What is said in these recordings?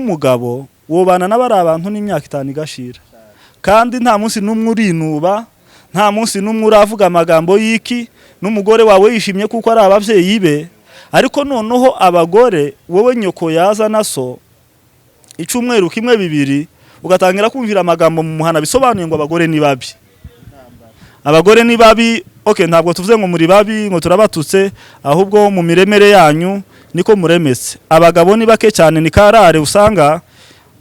umugabo wobana n'abari abantu n'imyaka 5 igashira kandi nta munsi numwe urinuba nta munsi numwe uravuga amagambo y'iki n'umugore wawe yishimye kuko ari abavyeyi be ariko noneho abagore wowe nyoko yaza naso icumweru kimwe bibiri ugatangira kumvira amagambo mu muhana bisobanuye ngo abagore ni babi. Abagore ni babi, okay, ntabwo tuvuze ngo muri babi ngo turabatutse, ahubwo mu miremere yanyu niko muremetse. Abagabo ni bake cyane, ni karare usanga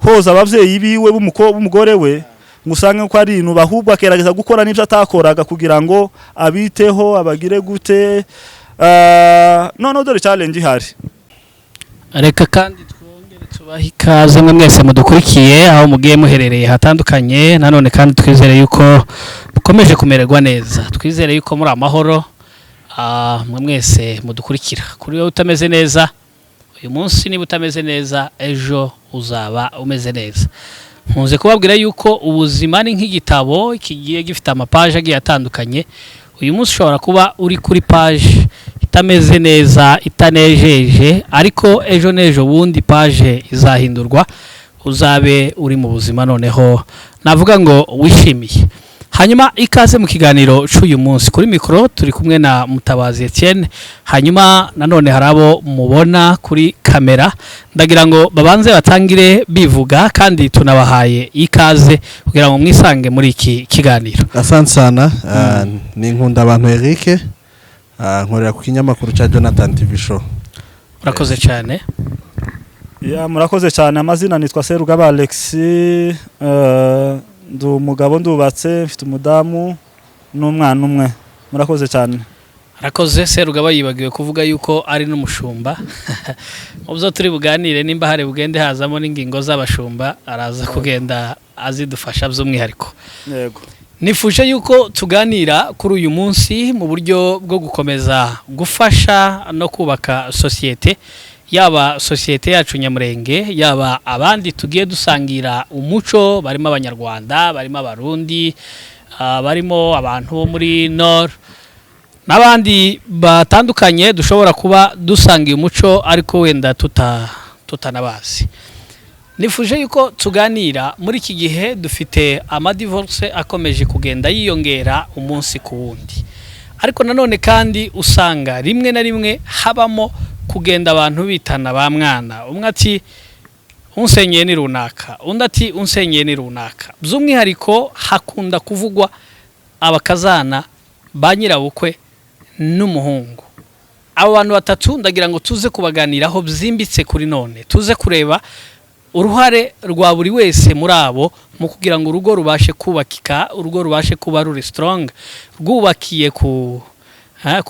hoza abavyeyi biwe b'umugore we ngusange ko ari intu bahubwo akerageza gukora n'ibyo atakoraga kugira ngo abiteho abagire gute. None dore challenge ihari. Reka kandi twongere tubahe ikaze mwese mudukurikiye aho mugiye muherereye hatandukanye, nanone kandi twizere yuko bukomeje kumererwa neza, twizere yuko muri amahoro. Mwese mudukurikira kuri wowe utameze neza uyu munsi, niba utameze neza ejo uzaba umeze neza. Nkunze kubabwira yuko ubuzima ni nk'igitabo kigiye gifite amapaje agiye atandukanye. Uyu munsi ushobora kuba uri kuri page itameze neza, itanejeje, ariko ejo nejo bundi page izahindurwa, uzabe uri mu buzima noneho navuga ngo wishimiye. Hanyuma ikaze mu kiganiro cy'uyu munsi, kuri mikro turi kumwe na Mutabazi Etienne, hanyuma nanone harabo mubona kuri kamera. Ndagira ngo babanze batangire bivuga kandi tunabahaye ikaze kugira ngo mwisange muri iki kiganiro. Asante sana. Ni Nkunda abantu Eric, nkorera ku kinyamakuru cya Jonathan TV Show. Murakoze cyane. Murakoze cyane. Amazina nitwa Serugaba Alex, ndu mugabo ndubatse, mfite umudamu n'umwana umwe. Murakoze cyane. Arakoze. Serugaba yibagiwe kuvuga yuko ari n'umushumba. Ubwo turi buganire nimba hari bugende hazamo n'ingingo z'abashumba, araza kugenda azidufasha by'umwihariko. Yego. Nifuje yuko tuganira kuri uyu munsi mu buryo bwo gukomeza gufasha no kubaka societe, yaba societe yacu Nyamurenge, yaba abandi tugiye dusangira umuco, barimo abanyarwanda, barimo abarundi, barimo abantu bo muri Nord n'abandi batandukanye dushobora kuba dusangiye umuco ariko wenda tutanabazi. Nifuje yuko tuganira muri iki gihe dufite amadivorce akomeje kugenda yiyongera umunsi ku wundi, ariko nanone kandi usanga rimwe na rimwe habamo kugenda abantu bitana ba mwana, umwe ati unsenyeye ni runaka, undi ati unsenyeye ni runaka. By'umwihariko hakunda kuvugwa abakazana ba nyirabukwe n'umuhungu. Abo bantu batatu ndagira ngo tuze kubaganiraho byimbitse kuri none, tuze kureba uruhare rwa buri wese muri abo mu kugira ngo urugo rubashe kubakika, urugo rubashe kuba ruri strong, rwubakiye ku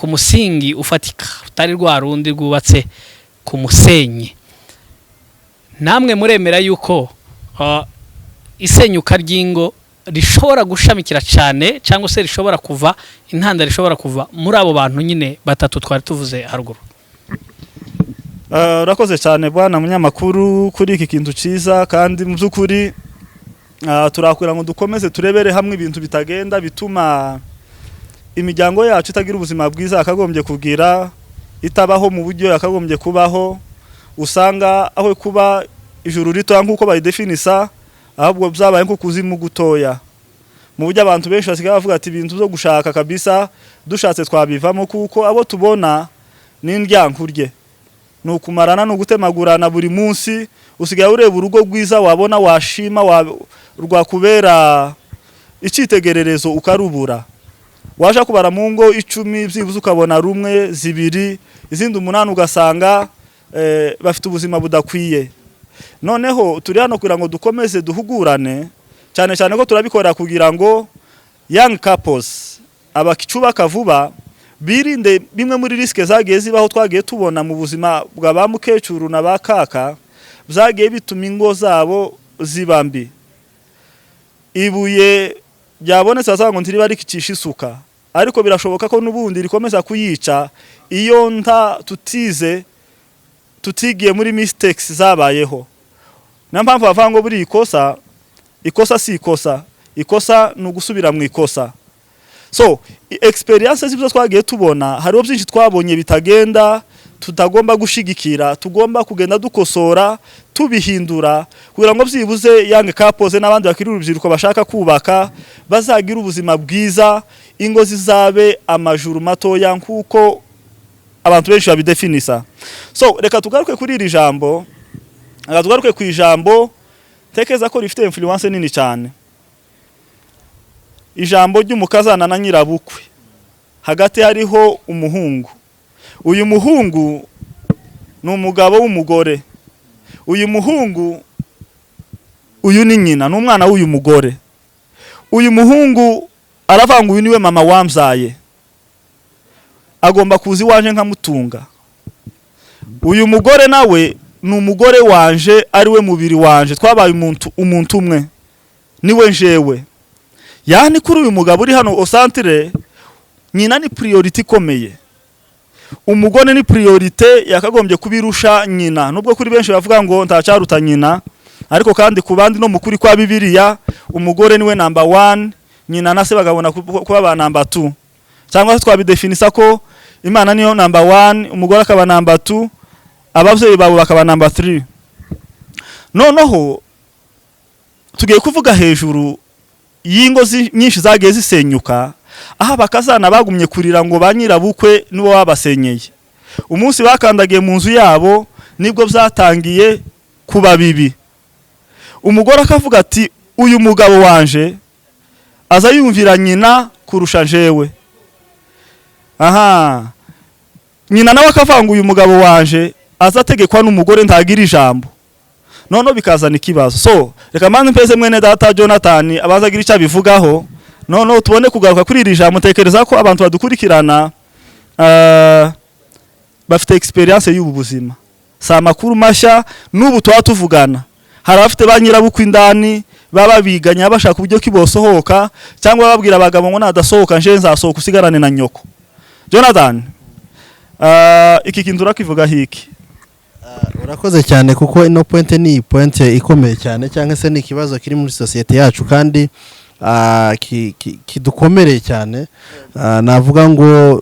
musingi ufatika, utari rwa rundi rwubatse ku musenyi. Namwe muremera yuko isenyuka ry'ingo rishobora gushamikira cyane cyangwa se rishobora kuva intanda, rishobora kuva muri abo bantu nyine batatu twari tuvuze haruguru? Urakoze cyane bwana munyamakuru kuri iki kintu ciza, kandi mu byukuri turakwira ngo dukomeze turebere hamwe ibintu bitagenda bituma imiryango yacu itagira ubuzima bwiza akagombye kugira, itabaho mu buryo yakagombye kubaho. Usanga aho kuba ijuru rito nkuko bayidefinisa, ahubwo byabaye nko kuzimu gutoya. Mu buryo abantu benshi basigaye bavuga ati ibintu byo gushaka kabisa dushatse twabivamo, kuko abo tubona n'indyankurye nukumarana no gutemagurana buri munsi. Usigaye ureba urugo rwiza wabona washima rwakubera icitegererezo ukarubura. Waje kubara mu ngo 10 byibuze ukabona rumwe zibiri, izindi 8 ugasanga bafite ubuzima budakwiye. Noneho turi hano kugira ngo dukomeze duhugurane, cyane cyane ko turabikora kugira ngo young couples abakicubaka vuba birinde bimwe muri riske zagiye zibaho twagiye tubona mu buzima bwa ba mukecuru na ba kaka, byagiye bituma ingo zabo zibambi. Ibuye byabonetse azango ntiri bari kicisha isuka, ariko birashoboka ko nubundi rikomeza kuyica iyo nta tutigiye muri mistakes zabayeho. Nampamvu bavango buri ikosa si ikosa n'ugusubira mu ikosa. So experiences zibyo twagiye tubona, hariho byinshi twabonye bitagenda, tutagomba gushigikira, tugomba kugenda dukosora tubihindura kugira ngo byibuze yange kapoze n'abandi bakiri urubyiruko bashaka kubaka bazagira ubuzima bwiza, ingo zizabe amajuru matoya nkuko abantu benshi babidefinisa. So reka tugaruke kuri iri jambo, tugaruke ku ijambo tekeza ko rifite influence nini cyane, ijambo ry'umukazana na nyirabukwe. Hagati hariho umuhungu, uyu muhungu ni umugabo w'umugore, uyu muhungu uyu ni nyina n'umwana w'uyu mugore. Uyu muhungu aravanga uyu niwe mama wamzaye, agomba kuzi wanje nkamutunga. Uyu mugore nawe ni umugore wanje, ari we mubiri wanje, twabaye umuntu umwe, niwe njewe. Yani kuri uyu mugabo uri hano osantire, nyina ni priority ikomeye, umugore ni priorite yakagombye kubirusha nyina. Nubwo kuri benshi bavuga ngo ntacyaruta nyina, ariko kandi ku bandi no mukuri kwa Bibiliya umugore niwe number 1, nyina na se bagabona kuba ba number 2, cyangwa twabidefinisa ko Imana niyo number 1, umugore akaba number 2, abavyeyi babo bakaba number 3. Noneho tugiye kuvuga hejuru y'ingo nyinshi zagiye zisenyuka, aha bakazana bagumye kurira ngo banyirabukwe nibo babasenyeye. Umunsi bakandagiye mu nzu yabo nibwo byatangiye kuba bibi. Umugore akavuga ati uyu mugabo wanje aza yumvira nyina kurusha njewe. Aha, nyina nawe akavanga uyu mugabo wanje azategekwa n'umugore ntagira ijambo. Nono bikazana ikibazo. So reka manje mpeze mwene data Jonathan abazagira icyo bivugaho, nono tubone kugaruka kuri iri jambo. Tekereza ko abantu badukurikirana bafite experience y'ubu buzima, sa makuru mashya n'ubu twatuvugana. Hari abafite banyirabukwe indani baba biganya bashaka uburyo kibosohoka, cyangwa babwira abagabo ngo nadasohoka nje nzasohoka usigarane na nyoko. Jonathan, iki kintu urakivuga hiki? Urakoze cyane, kuko ino point ni point ikomeye cyane, cyangwa se ni ikibazo kiri muri societe yacu kandi kidukomereye cyane. Navuga ngo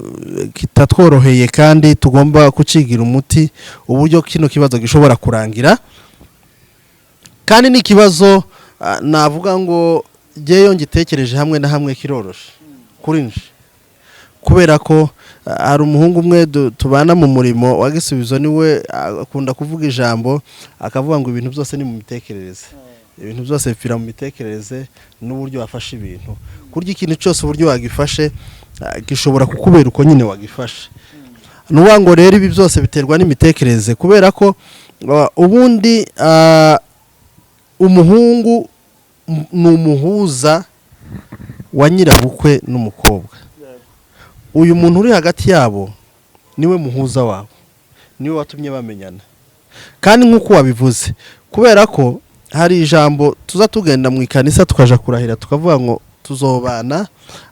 kitatworoheye kandi tugomba kucigira umuti uburyo kino kibazo gishobora kurangira. Kandi ni kibazo navuga ngo jeyo ngitekereje hamwe na hamwe kiroroshe kuri nje, kubera ko hari umuhungu umwe tubana mu murimo wa Gisubizo, niwe akunda kuvuga ijambo akavuga ngo ibintu byose ni mu mitekerereze, ibintu byose bipfira mu mitekerereze n'uburyo wafashe ibintu. Kurya ikintu cyose uburyo wagifashe gishobora kukubera uko nyine wagifashe. Nuwa ngo rero ibi byose biterwa n'imitekerereze, kubera ko ubundi umuhungu ni umuhuza wa nyirabukwe n'umukobwa. Uyu muntu uri hagati yabo niwe muhuza wabo, niwe watumye bamenyana. Kandi nk'uko wabivuze, kubera ko hari ijambo tuza tugenda mu ikanisa tukaja kurahira tukavuga ngo tuzobana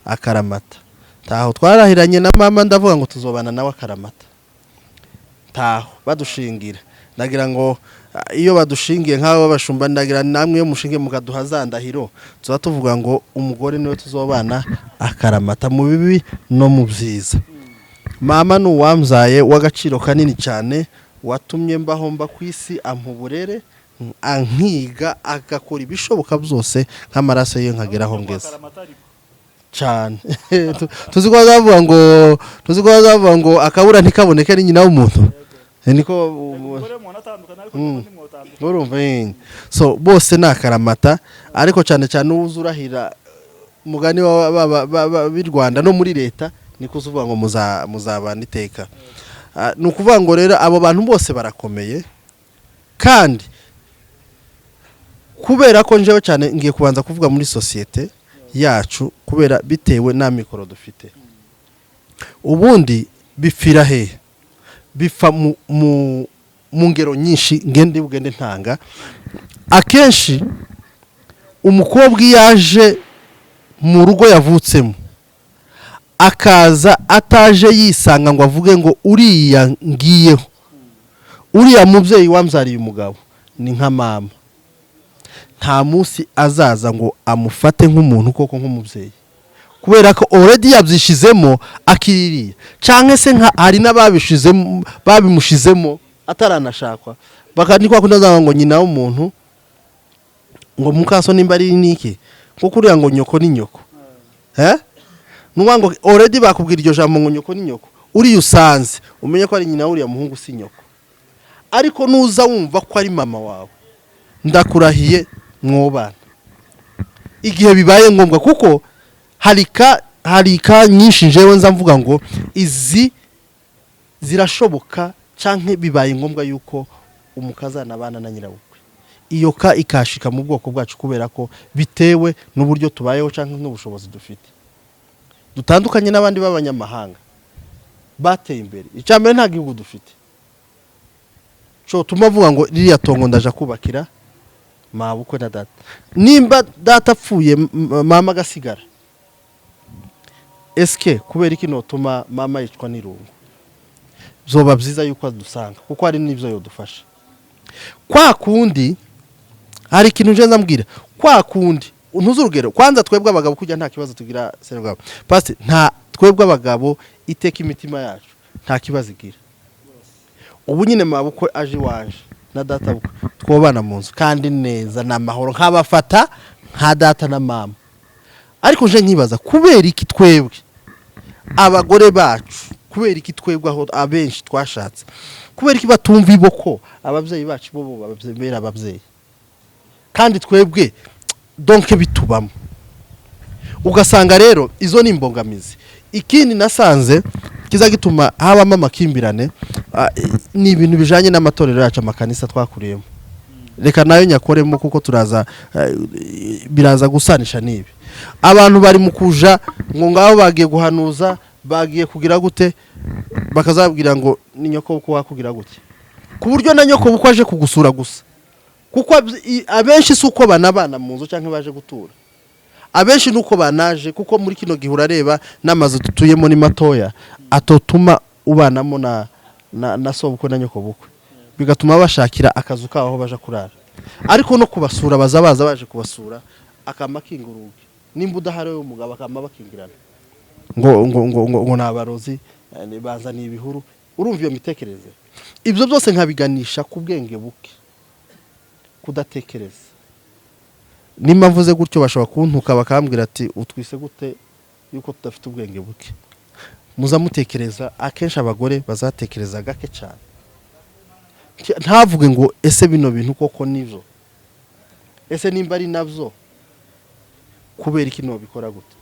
akaramata. Taho twarahiranye na mama ndavuga ngo tuzobana nawe akaramata. Taho badushingira, ndagira ngo iyo badushingiye nk'abo bashumba, ndagira namwe yo mushinge mukaduha za ndahiro, tuza tuvuga ngo umugore niwe tuzobana akaramata mu bibi no mu byiza. Mama ni uwamzaye w'agaciro kanini cyane, watumye mbahomba ku isi, ampuburere ankiga, agakora ibishoboka byose nk'amaraso ye nkageraho ngeze cyane. Tuziko bazavuga ngo akabura ntikaboneke ni nyina w'umuntu, niko urumva. So bose ni akaramata, ariko cyane cyane uzurahira mugani w'u Rwanda no muri leta niko uvuga ngo muzabana iteka. Ni ukuvuga ngo rero abo bantu bose barakomeye, kandi kubera ko njewe cyane ngiye kubanza kuvuga muri societe yacu, kubera bitewe na mikoro dufite. Ubundi bipfira he? Bifa mu ngero nyinshi ngende ntanga. Akenshi umukobwa yaje mu rugo yavutsemo, akaza ataje yisanga ngo avuge ngo uriya ngiyeho, uriya mubyeyi wamzariye umugabo ni nka mama. Nta munsi azaza ngo amufate nk'umuntu koko nk'umubyeyi. kubera ko already yabyishizemo akiririye canke se hari n'ababishizemo babimushizemo ataranashakwa bakanikwa kundaza ngo nyina w'umuntu ngo mukaso nimba ari niki ngo kuriya ngo nyoko ni nyoko ngo already bakubwira iryo jambo ngo nyoko ni nyoko uri usanze umenye ko ari nyina uriya muhungu si nyoko ariko nuza wumva ko ari mama wawe ndakurahiye mwobana igihe bibaye ngombwa kuko harika nyinshi njewe nza mvuga ngo izi zirashoboka canke bibaye ngombwa yuko umukazana abana na nyirabukwe iyo ka ikashika mu bwoko bwacu kubera ko bitewe n'uburyo tubayeho canke n'ubushobozi dufite dutandukanye n'abandi b'abanyamahanga bateye imbere icambere nta gihugu dufite cyo tumavuga ngo ririya tongo ndaja kubakira mabukwe na data nimba data apfuye mama gasigara eske kubera iki notuma mama yicwa n'irungu zoba byiza yuko adusanga kuko ari nivyo yodufasha kwa kundi hari ikintu nje ndambwira kwa kundi ntuzurugero kwanza twebwe abagabo kujya nta kibazo tugira serwa pasti nta twebwe abagabo iteka imitima yacu nta kibazo igira ubu nyine mabukwe aje wanje na data bukwe twobana mu nzu kandi neza namahoro nkabafata nka data na mama ariko nje nkibaza kubera iki twebwe abagore bacu kubera iki twebwe aho abenshi twashatse kubera iki batumva iboko abavyeyi bacu bo bavyemera abavyeyi kandi twebwe donc bitubamo ugasanga rero izo ni imbogamizi ikindi nasanze kiza gituma habamo amakimbirane ni ibintu bijanye n'amatorero yacu amakanisa twakuriyemo reka nayo nyakoremo kuko turaza biraza gusanisha nibi abantu bari mu kuja ngo ngaho bagiye guhanuza bagiye kugira gute bakazabwira ngo ni nyoko uko wakugira gute ku buryo na nyoko uko aje kugusura gusa kuko abenshi suko banabana mu nzu canke baje gutura abenshi nuko banaje kuko muri kino gihura reba namaze tutuyemo ni matoya atotuma ubanamo na sobuko na nyoko bukwe bigatuma bashakira akazu kaho baje kurara ariko no kubasura baza baje kubasura akamakinguruge nimba udahari umugabo akama bakingirana ngo nabarozi baza ni ibihuru urumva iyo mitekereze ibyo byose nkabiganisha ku bwenge buke kudatekereza nimba mvuze gutyo bashobora kuntuka bakambwira ati utwise gute yuko tudafite ubwenge buke muza mutekereza akenshi abagore bazatekereza gake cyane ntavuge ngo ese bino bintu koko nivyo ese nimba ari navyo kubera iki no bikora gute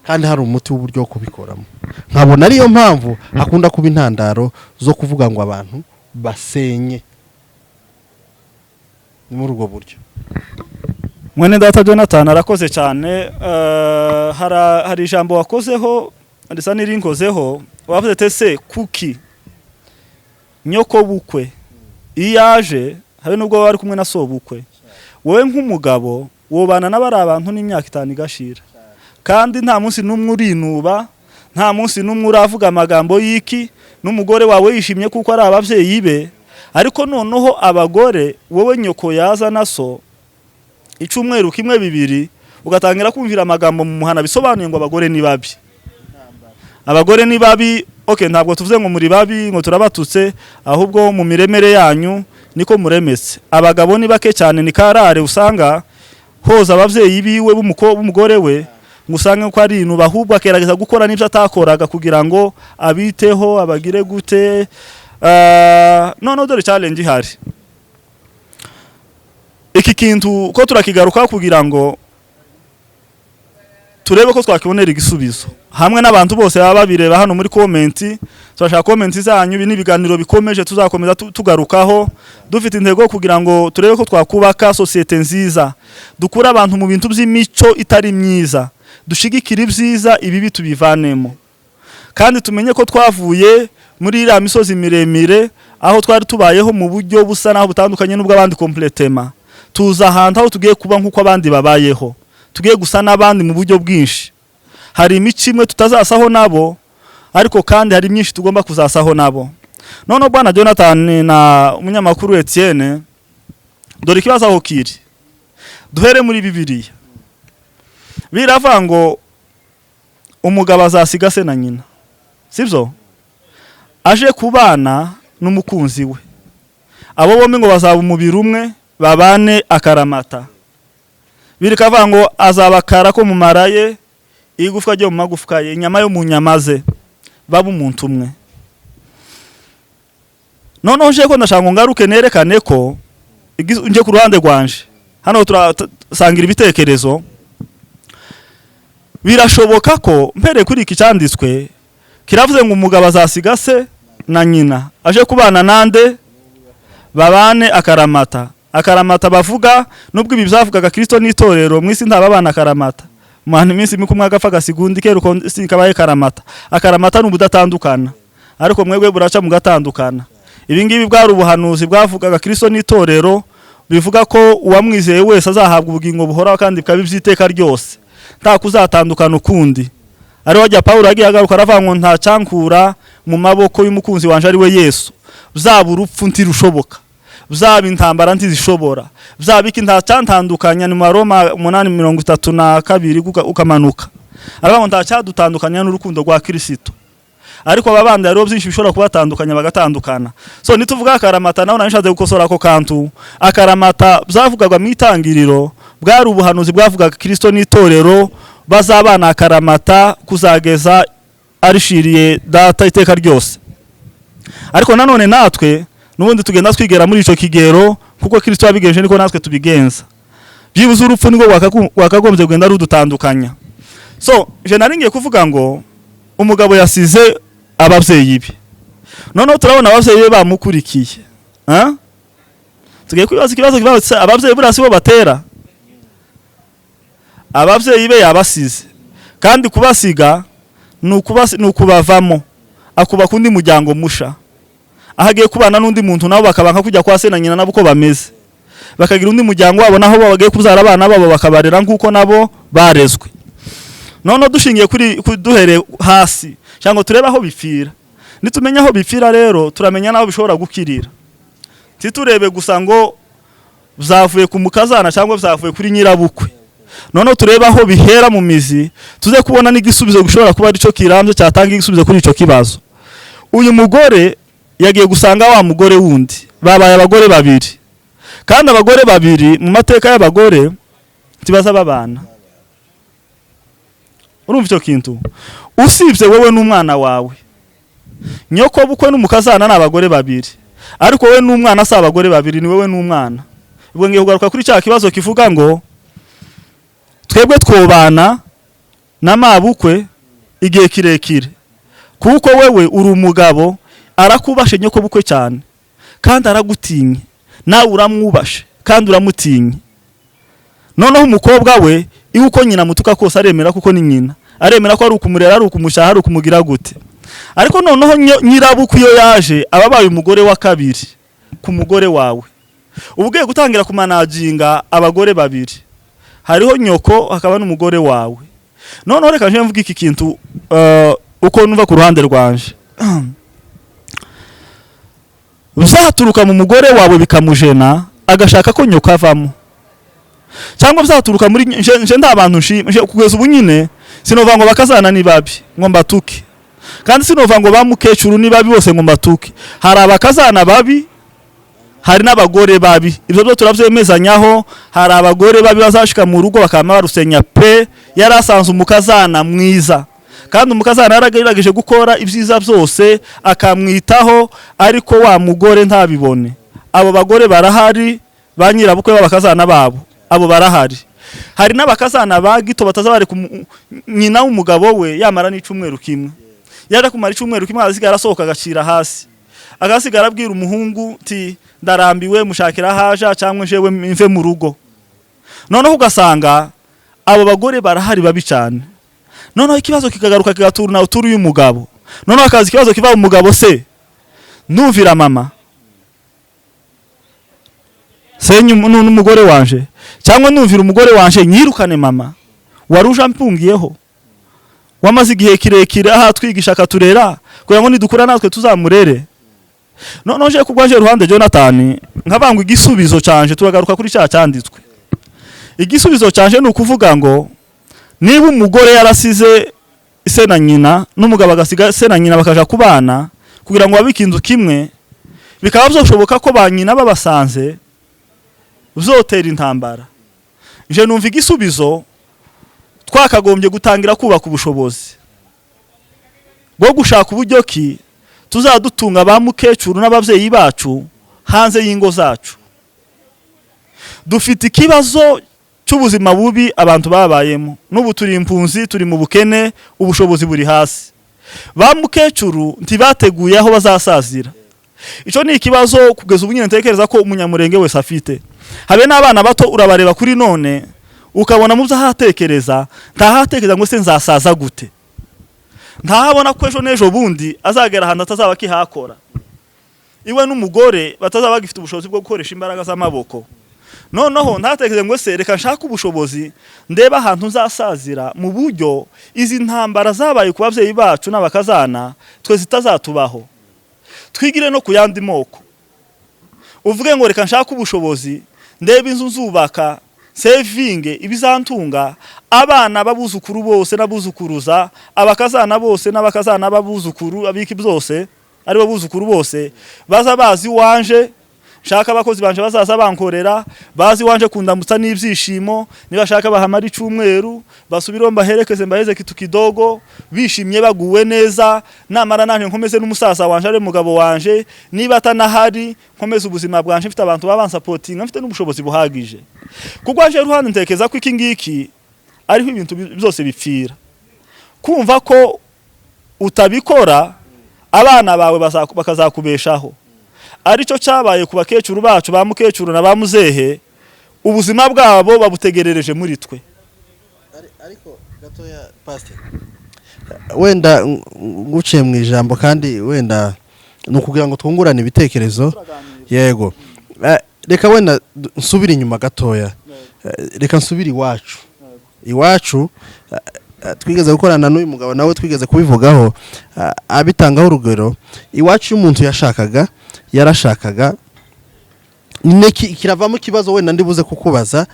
kandi hari umuti w'uburyo wo kubikoramo nkabona ariyo mpamvu akunda kuba intandaro zo kuvuga ngo abantu basenye ni muri ubwo buryo mwene data Jonathan arakoze cyane hari ijambo wakozeho ndisa nirinkozeho wavuze tese kuki nyoko bukwe iyaje habe nubwo bari kumwe na so bukwe wowe nk'umugabo wobana n'abari abantu n'imyaka 5 igashira kandi nta munsi numwe urinuba nta munsi numwe uravuga amagambo y'iki n'umugore wawe yishimye kuko ari abavyeyi be ariko noneho abagore wowe nyoko yaza naso icumweru kimwe bibiri ugatangira kumvira amagambo mu muhana bisobanuye ngo abagore ni babi abagore ni babi okay ntabwo tuvuze ngo muri babi ngo turabatutse ahubwo mu miremere yanyu niko muremese abagabo ni bake cyane ni karare usanga hoza abavyeyi biwe b'umugore we ngusange ko ari intu bahubwa kerageza gukora nivyo atakoraga kugira ngo abiteho abagire gute no dore challenge hari iki kintu ko turakigaruka kugira ngo turebe ko twakibonera igisubizo hamwe n'abantu bose baba babireba hano muri comment turashaka comment zanyu n'ibiganiro bikomeje tuzakomeza tugarukaho dufite intego kugira ngo turebe ko twakubaka societe nziza dukura abantu mu bintu by'imico itari myiza dushigikira ibyiza ibibi tubivanemo kandi tumenye ko twavuye muri iriya misozi miremire aho twari tubayeho mu buryo busa naho butandukanye n'ubwo abandi completema tuza ahantu aho tugiye kuba nk'uko abandi babayeho tugiye gusa n'abandi mu buryo bwinshi hari imico imwe tutazasaho nabo ariko kandi hari myinshi tugomba kuzasaho nabo none bwana Jonathan na umunyamakuru Etienne dore kibazo aho kiri duhere muri Bibiliya biravuga ngo umugabo azasiga se na nyina, sibyo? Aje kubana n'umukunzi we, abo bombi ngo bazaba umubiri umwe, babane akaramata. Birikavuga ngo azabakara ko mu maraye, igufwa ryo mu magufwa ye, inyama yo mu nyama ze, baba umuntu umwe. Noneho nje ko ndashaka ngo ngaruke nerekane ko nje ku ruhande rwanje, hano turasangira ibitekerezo. Birashoboka ko mpere kuri iki cyanditswe kiravuze ngo umugabo azasiga se na nyina, aje kubana nande, babane akaramata. Akaramata bavuga nubwo ibi byavugaga Kristo n'itorero mu isi ntababana akaramata, mwana iminsi mikumwe agapfa gasigundi kero kabaye karamata. Akaramata n'ubudatandukana, ariko mwebwe buraca mugatandukana. Ibi ngibi bwari ubuhanuzi bwavugaga Kristo n'itorero, bivuga ko uwamwizeye wese azahabwa ubugingo buhoraho kandi bikaba iby'iteka ryose, nta kuzatandukana ukundi. Ari wajya Paulo agiye agaruka aravuga ngo nta cyankura mu maboko y'umukunzi wanje ari we Yesu. Byaba urupfu ntirushoboka, byaba intambara ntizishobora, byaba iki nta cyantandukanya. Ni mu Roma 8:32 ukamanuka aravuga ngo nta cyadutandukanya n'urukundo rwa Kristo. Ariko ababandi rero byinshi bishobora kubatandukanya bagatandukana. So nituvuga akaramata naho nanishaze gukosora ko kantu. Akaramata byavugaga mu itangiriro, bwari ubuhanuzi bwavugaga Kristo n'itorero bazabana akaramata kuzageza arishiriye data iteka ryose. Ariko nanone natwe nubundi tugenda twigera muri ico kigero, kuko Kristo yabigenje niko natwe tubigenza. Byibuze urupfu niko wakagombye kugenda rudutandukanya. So je naringiye kuvuga ngo umugabo yasize ababyeyi be, noneho turabona ababyeyi be bamukurikiye. Tugiye kwibaza ikibazo kibazo, ababyeyi burasi bo batera? Ababyeyi be yabasize, kandi kubasiga nukubavamo, akuba kundi muryango musha, ahagiye kubana n'undi muntu nabo bakabanka kujya kwa se na nyina nabo uko bameze, bakagira undi muryango wabo naho bagiye kuzara abana babo bakabarera nkuko nabo barezwe. Noneho dushingiye kuri duhere hasi cyangwa tureba aho bipfira. Nitumenya aho bipfira rero turamenya naho bishobora gukirira. Titurebe gusa ngo byavuye ku mukazana cyangwa byavuye kuri nyirabukwe. Noneho tureba aho bihera mu mizi, tuze kubona n'igisubizo gishobora kuba ari cyo kirambye cyatanga igisubizo kuri ico kibazo. Uyu mugore yagiye gusanga wa mugore wundi, babaye abagore babiri. Kandi abagore babiri mu mateka y'abagore tibaza babana. Urumva icyo kintu? Usibye wewe n'umwana wawe, nyoko bukwe n'umukazana n'abagore babiri, ariko wewe n'umwana asa abagore babiri, ni wewe n'umwana. Ubwo ngiye kugaruka kuri cya kibazo kivuga ngo twebwe twobana n'amabukwe igihe kirekire, kuko wewe uri umugabo arakubashe nyoko bukwe cyane kandi aragutinye, nawe uramwubashe kandi uramutinye. Noneho umukobwa we iuko nyina mutuka kose aremera kuko ni nyina, aremera ko ari ukumurera, ari ukumushaha, ari ukumugira gute. Ariko noneho nyirabukwe iyo yaje ababaye umugore wa kabiri ku mugore wawe, ubugiye gutangira kumanaginga abagore babiri, hariho nyoko hakaba n'umugore wawe. Noneho reka nje mvuga iki kintu uko numva ku ruhande rwanje. Uzaturuka mu mugore wawe bikamujena agashaka ko nyoko avamo, cyangwa bizaturuka muri nje ndabantu nje kugeza ubu nyine sinova ngo bakazana ni babi ngo mbatuke, kandi sinova ngo bamukecuru ni babi bose ngo mbatuke. Hari abakazana babi, hari n'abagore babi, ibyo byo turavyemezanyaho. Hari abagore babi bazashika mu rugo bakama barusenya pe, yarasanze umukazana mwiza, kandi umukazana yaragerageje gukora ibyiza byose akamwitaho, ariko wa mugore ntabibone. Abo bagore barahari, banyirabukwe babakazana babo, abo barahari. Hari n'abakazana bagito batazabare ku nyina w'umugabo we yamara n'icumweru kimwe, yaje kumara icumweru kimwe azisigara asohoka agacira hasi, agasigara abwira umuhungu ti ndarambiwe mushakira haja cyangwa jewe mve mu rugo. Noneho ugasanga abo bagore barahari babi cyane. Noneho ikibazo kikagaruka kigaturuna uturu y'umugabo. Noneho akazi ikibazo kiva umugabo se numvira mama senyu n'umugore wanje, cyangwa numvira umugore wanje nyirukane mama waruja mpungiyeho, wamaze igihe kirekire aha twigisha akaturera kugira ngo nidukura natwe tuzamurere. Noneho je kubwanje ruhande Jonathan nkabangwa igisubizo canje, turagaruka kuri cya cyanditswe. Igisubizo canje ni ukuvuga ngo niba umugore yarasize se na nyina n'umugabo agasiga se na nyina bakaja kubana kugira ngo babe ikintu kimwe, bikaba byoshoboka ko ba nyina babasanze byotera intambara. Je numva igisubizo twakagombye gutangira kubaka ubushobozi bwo gushaka uburyo ki tuzadutunga ba mukecuru n'abavyeyi bacu hanze y'ingo zacu. Dufite ikibazo cy'ubuzima bubi abantu babayemo, n'ubu turi impunzi, turi mu bukene, ubushobozi buri hasi. Ba mukecuru ntibateguye aho bazasazira. Ico ni ikibazo kugeza ubu nyine ntekereza ko umunyamurenge wese afite. Habe n'abana bato urabareba kuri none ukabona mu byahatekereza, ntahatekereza ngo se nzasaza gute, ntahabona ko ejo n'ejo bundi azagera ahantu atazaba kihakora, iwe n'umugore batazaba bagifite ubushobozi bwo gukoresha imbaraga z'amaboko. Noneho ntatekereze ngo se reka nshaka ubushobozi ndeba ahantu nzasazira mu buryo izi ntambara zabaye ku bavyeyi bacu n'abakazana twe zitazatubaho. Twigire no kuyandi moko, uvuge ngo reka nshaka ubushobozi ndeba inzu nzubaka sevinge ibizantunga abana babuzukuru bose nabuzukuruza, abakazana bose n'abakazana babuzukuru, abiki byose ari babuzukuru bose baza bazi wanje, shaka abakozi banje bazaza bankorera, bazi wanje kundamutsa n'ibyishimo, nibashaka bahamara icumweru basubiro mbaherekeze mbaheze kitu kidogo, bishimye baguwe neza, namara nanje nkomeze n'umusaza wanje ari mugabo wanje, niba atanahari nkomeze ubuzima bwanje mfite abantu babansapotinga, mfite n'ubushobozi buhagije. Kuko anje ruhande ntekeza ko iki ngiki ariho ibintu byose bipfira, kumva ko utabikora abana bawe bakazakubeshaho. Arico cyabaye ku bakecuru bacu, ba mukecuru na ba muzehe, ubuzima bwabo babutegerereje muri twe. Ariko gatoya pastor, wenda nguciye mu ijambo kandi wenda nukugira ngo twungurane ibitekerezo. Yego, reka wenda nsubira inyuma gatoya, reka nsubira iwacu twigeze gukorana n'uyu mugabo nawe twigeze kubivugaho abitangaho urugero. Iwacu umuntu yarashakaga kiravamo kibazo wenda ndibuze kukubaza,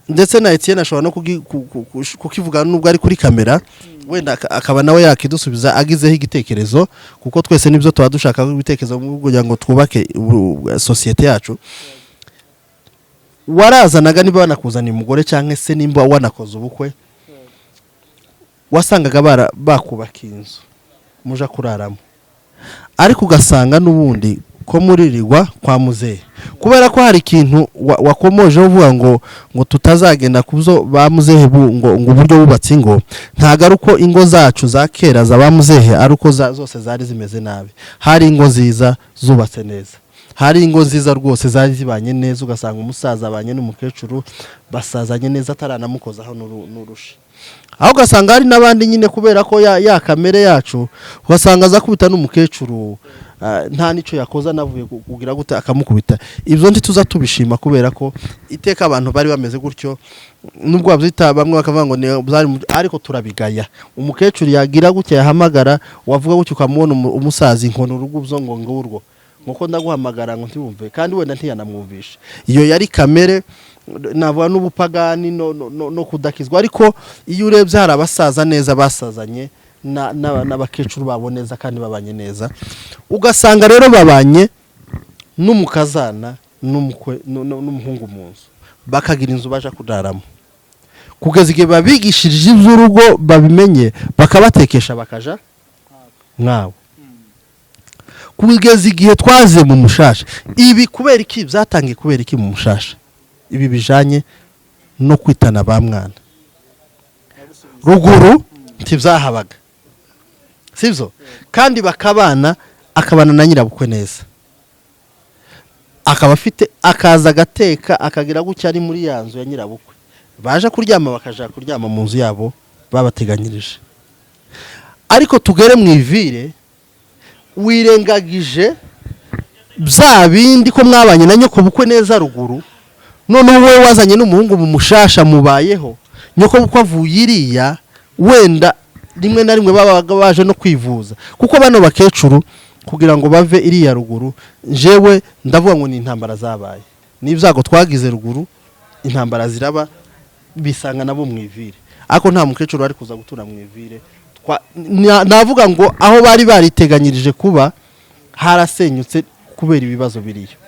ndetse na Etienne ashobora no kukivuga nubwo ari kuri kamera, wenda akaba nawe yakidusubiza agizeho igitekerezo, kuko twese nibyo tuba dushaka ibitekerezo kugira ngo twubake societe yacu. Warazanaga niba wanakuzaniye umugore cyangwa se nimba wanakoze ubukwe, wasangaga bakubaka inzu muja kuraramo, ariko ugasanga n'ubundi ko muririrwa kwa muzehe, kubera ko hari ikintu wakomoje uvuga ngo tutazagenda kuzo ba muzehe ngo uburyo bubatse ingo, ntago ari uko ingo zacu za kera za ba muzehe ari uko zose zari zimeze nabi. Hari ingo nziza zubatse neza, hari ingo nziza rwose zari zibanye neza, ugasanga umusaza abanye n'umukecuru basazanye neza ataranamukozaho n'urusha. Aho ugasanga hari n'abandi nyine kubera ko ya kamere yacu ugasanga aza kubita n'umukecuru nta nico yakoza navuye kugira gute akamukubita. Ibyo ndi tuza tubishima kubera ko iteka abantu bari bameze gutyo, nubwo babyita bamwe bakavuga ngo ariko turabigaya. Umukecuru yagira gutya yahamagara, wavuga gutyo ukamubona umusazi inkono urugubzo ngo ngurwo nkuko ndaguhamagara ngo ntibumve, kandi wenda ntiyanamwumvisha. Iyo yari kamere navuga n'ubupagani no kudakizwa. Ariko iyo urebye hari abasaza neza basazanye n'abakecuru babo neza kandi babanye neza, ugasanga rero babanye n'umukazana n'umuhungu mu nzu, bakagira inzu baje kuraramo, kugeza igihe babigishirije iby'urugo babimenye, bakabatekesha bakaja mwabo, kugeza igihe twaze mu mushasha. Ibi kubera iki byatangiye? Kubera iki mu mushasha? Ibi bijanye no kwitana ba mwana. Ruguru ntibyahabaga, sibyo? Kandi bakabana na nyirabukwe neza, akaba afite akaza agateka akagira gutya ari muri ya nzu ya nyirabukwe, baje kuryama bakaja kuryama mu nzu yabo babateganyirije. Ariko tugere mu ivire wirengagije bya bindi ko mwabanye na nyoko bukwe neza ruguru, none wowe wazanye n'umuhungu mu mushasha mubayeho, nyoko bukwe avuye iriya, wenda rimwe na rimwe babaga baje no kwivuza, kuko bano bakecuru kugira ngo bave iriya ruguru, jewe ndavuga ngo ni intambara zabaye, n'ibyago twagize ruguru, intambara ziraba bisanga nabo mu ivire. ariko nta mukecuru ari kuza gutura mu ivire. Navuga ngo aho bari bariteganyirije kuba harasenyutse kubera ibibazo biriyo.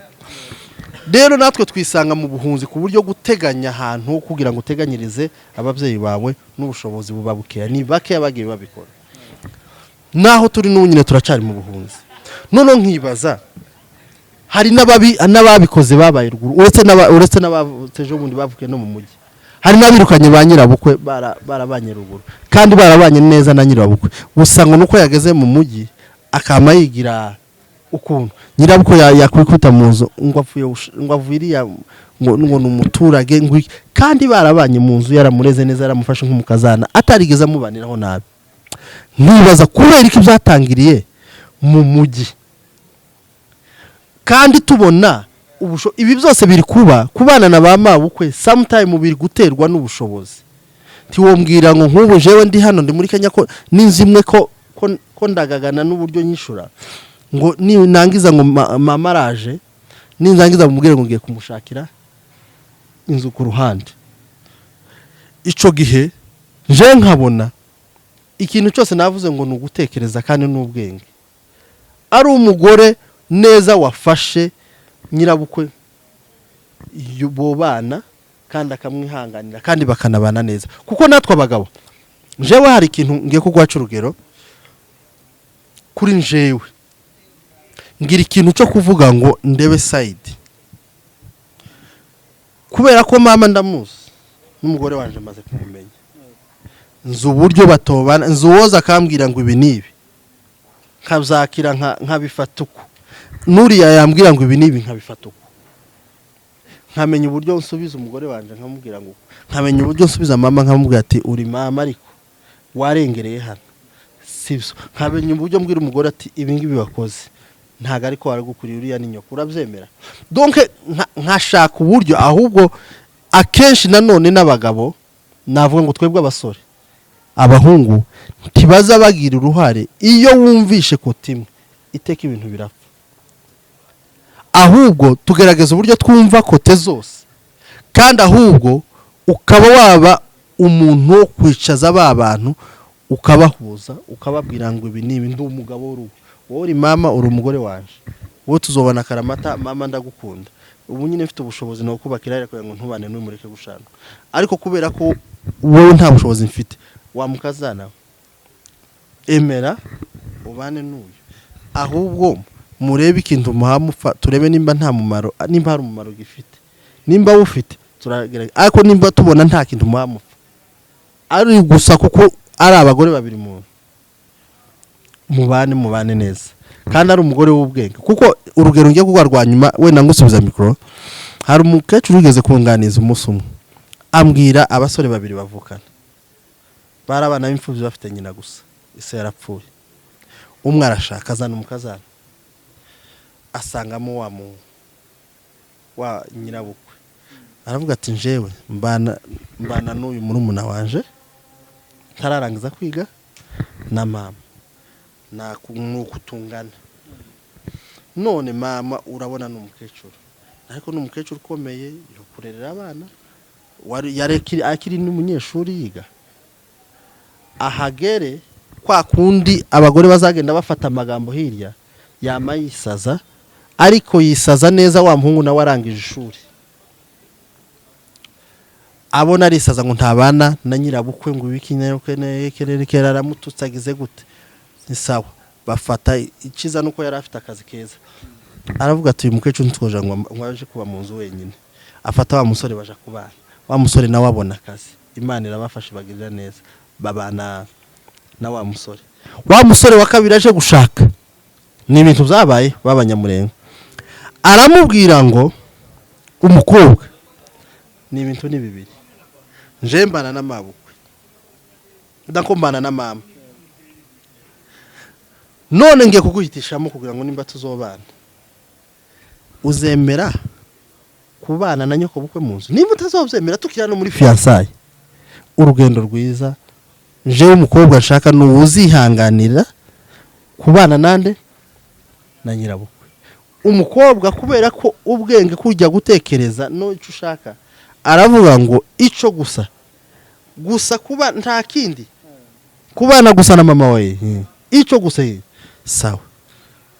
Rero natwe twisanga mu buhunzi ku buryo guteganya ahantu kugira ngo uteganyirize ababyeyi bawe n'ubushobozi buba bukeya, ni bake bagiye babikora. Naho turi n'unyine turacari mu buhunzi. None nkibaza hari n'ababikoze babaye ruguru uretse n'abatejo bundi bavuke no mu mujyi. Hari n'abirukanye ba nyirabukwe barabanye ruguru kandi barabanye neza na nyirabukwe. Gusa ngo nuko yageze mu mujyi akama yigira ukuntu nyirabukwe yakwikuta mu nzu ngo aviriya ngo n'umuturage ngo kandi barabanye mu nzu yaramureze neza yaramufashe nk'umukazana atarigeze amubaniraho nabi. Nibaza kubera iki byatangiriye mu mujyi kandi tubona ibi byose biri kubana na ba mabukwe sometime biri guterwa n'ubushobozi. Tiwombwira ngo nk'ubu jewe ndi hano ndi muri Kenya ko ninzimwe ko ndagagana n'uburyo nyishura ngo nangiza ngo mama araje ninzangiza mubwire ngo ngiye kumushakira inzu ku ruhande. Ico gihe je nkabona ikintu cyose navuze ngo nugutekereza kandi n'ubwenge. Ari umugore neza wafashe nyirabukwe bo bana kandi akamwihanganira kandi bakanabana neza. Kuko natwe abagabo jewe hari ikintu ngiye kugwaca urugero kuri njewe ngira ikintu cyo kuvuga ngo ndebe side kubera ko mama ndamuzi n'umugore wanje maze kumumenya nzu uburyo batobana nzu woza akambwira ngo ibi nibi nkabzakira nkabifatuko nuriya yambwira ngo ibi nibi nkabifatuko nkamenya uburyo nsubiza umugore wanje nkamubwira ngo nkamenya uburyo nsubiza mama nkamubwira ati uri mama ariko warengereye hano sibyo nkamenya uburyo mbwira umugore ati ibi ngibi bakoze ntago ariko waragukuriye uriya ninyoko urabyemera. Donc nkashaka uburyo ahubwo akenshi nanone n'abagabo navuga ngo twebwe abasore abahungu ntibaza bagira uruhare iyo wumvishe ko timwe iteka ibintu birapfa. Ahubwo tugerageza uburyo twumva kote zose kandi ahubwo ukaba waba umuntu wo kwicaza abantu ukabahuza ukababwira ngo ibi nibi ndi umugabo w'urugo wowe mama uri umugore wanje wowe tuzobana karamata mama ndagukunda ubu nyine mfite ubushobozi no kubakira ariko ngo ntubane n'umureke gushana ariko kubera ko wowe nta bushobozi mfite wamukazana emera ubane n'uyu ahubwo murebe ikintu muhamufa turebe nimba nta mumaro nimba hari umumaro gifite nimba ufite turagerageza ariko nimba tubona nta kintu muhamufa ari gusa kuko ari abagore babiri mu mubane neza kandi ari umugore w'ubwenge kuko urugero ngiye kugarwanyuma we nangusubiza mikro hari umukecuru ugeze kunganiza umunsi umwe ambwira abasore babiri bavukana barabana b'imfuvyi bafite nyina gusa ise yarapfuye umwe arashaka azana umukazana asangamo wa nyirabukwe aravuga ati njewe mbana n'uyu murumuna wanje tararangiza kwiga na mama na kutungana none mama urabona n'umukecuru ariko n'umukecuru ukomeye yo kurerera abana yarekiri akiri n'umunyeshuri yiga ahagere kwa kundi abagore bazagenda bafata amagambo hirya yama yisaza ariko yisaza neza wa muhungu na warangije ishuri abona arisaza ngo ntabana na nyirabukwe ngo ibikinyekerera aramututsagize gute ni sawa bafata ikiza nuko yari afite akazi keza aravuga ati uyu mukecuru ntitwoja ngo aje kuba mu nzu wenyine afata wa musore baje kubana wa musore nawe abona akazi Imana irabafasha bagirira neza babana na wa musore wa kabiri aje gushaka ni ibintu byabaye babanyamurenge aramubwira ngo umukobwa ni ibintu ni bibiri nje mbana na mabukwe ndakombana na mama none ngiye kuguhitishamo kugira ngo nimba tuzobana uzemera kubana na nyoko bukwe mu nzu nimba utazobyemera tukira no muri fiançailles urugendo rwiza nje umukobwa nshaka n'uzihanganira kubana nande na nyirabukwe umukobwa kubera ko ubwenge kujya gutekereza no icyo ushaka aravuga ngo ico gusa gusa kuba nta kindi kubana gusa na mama we ico gusa sawa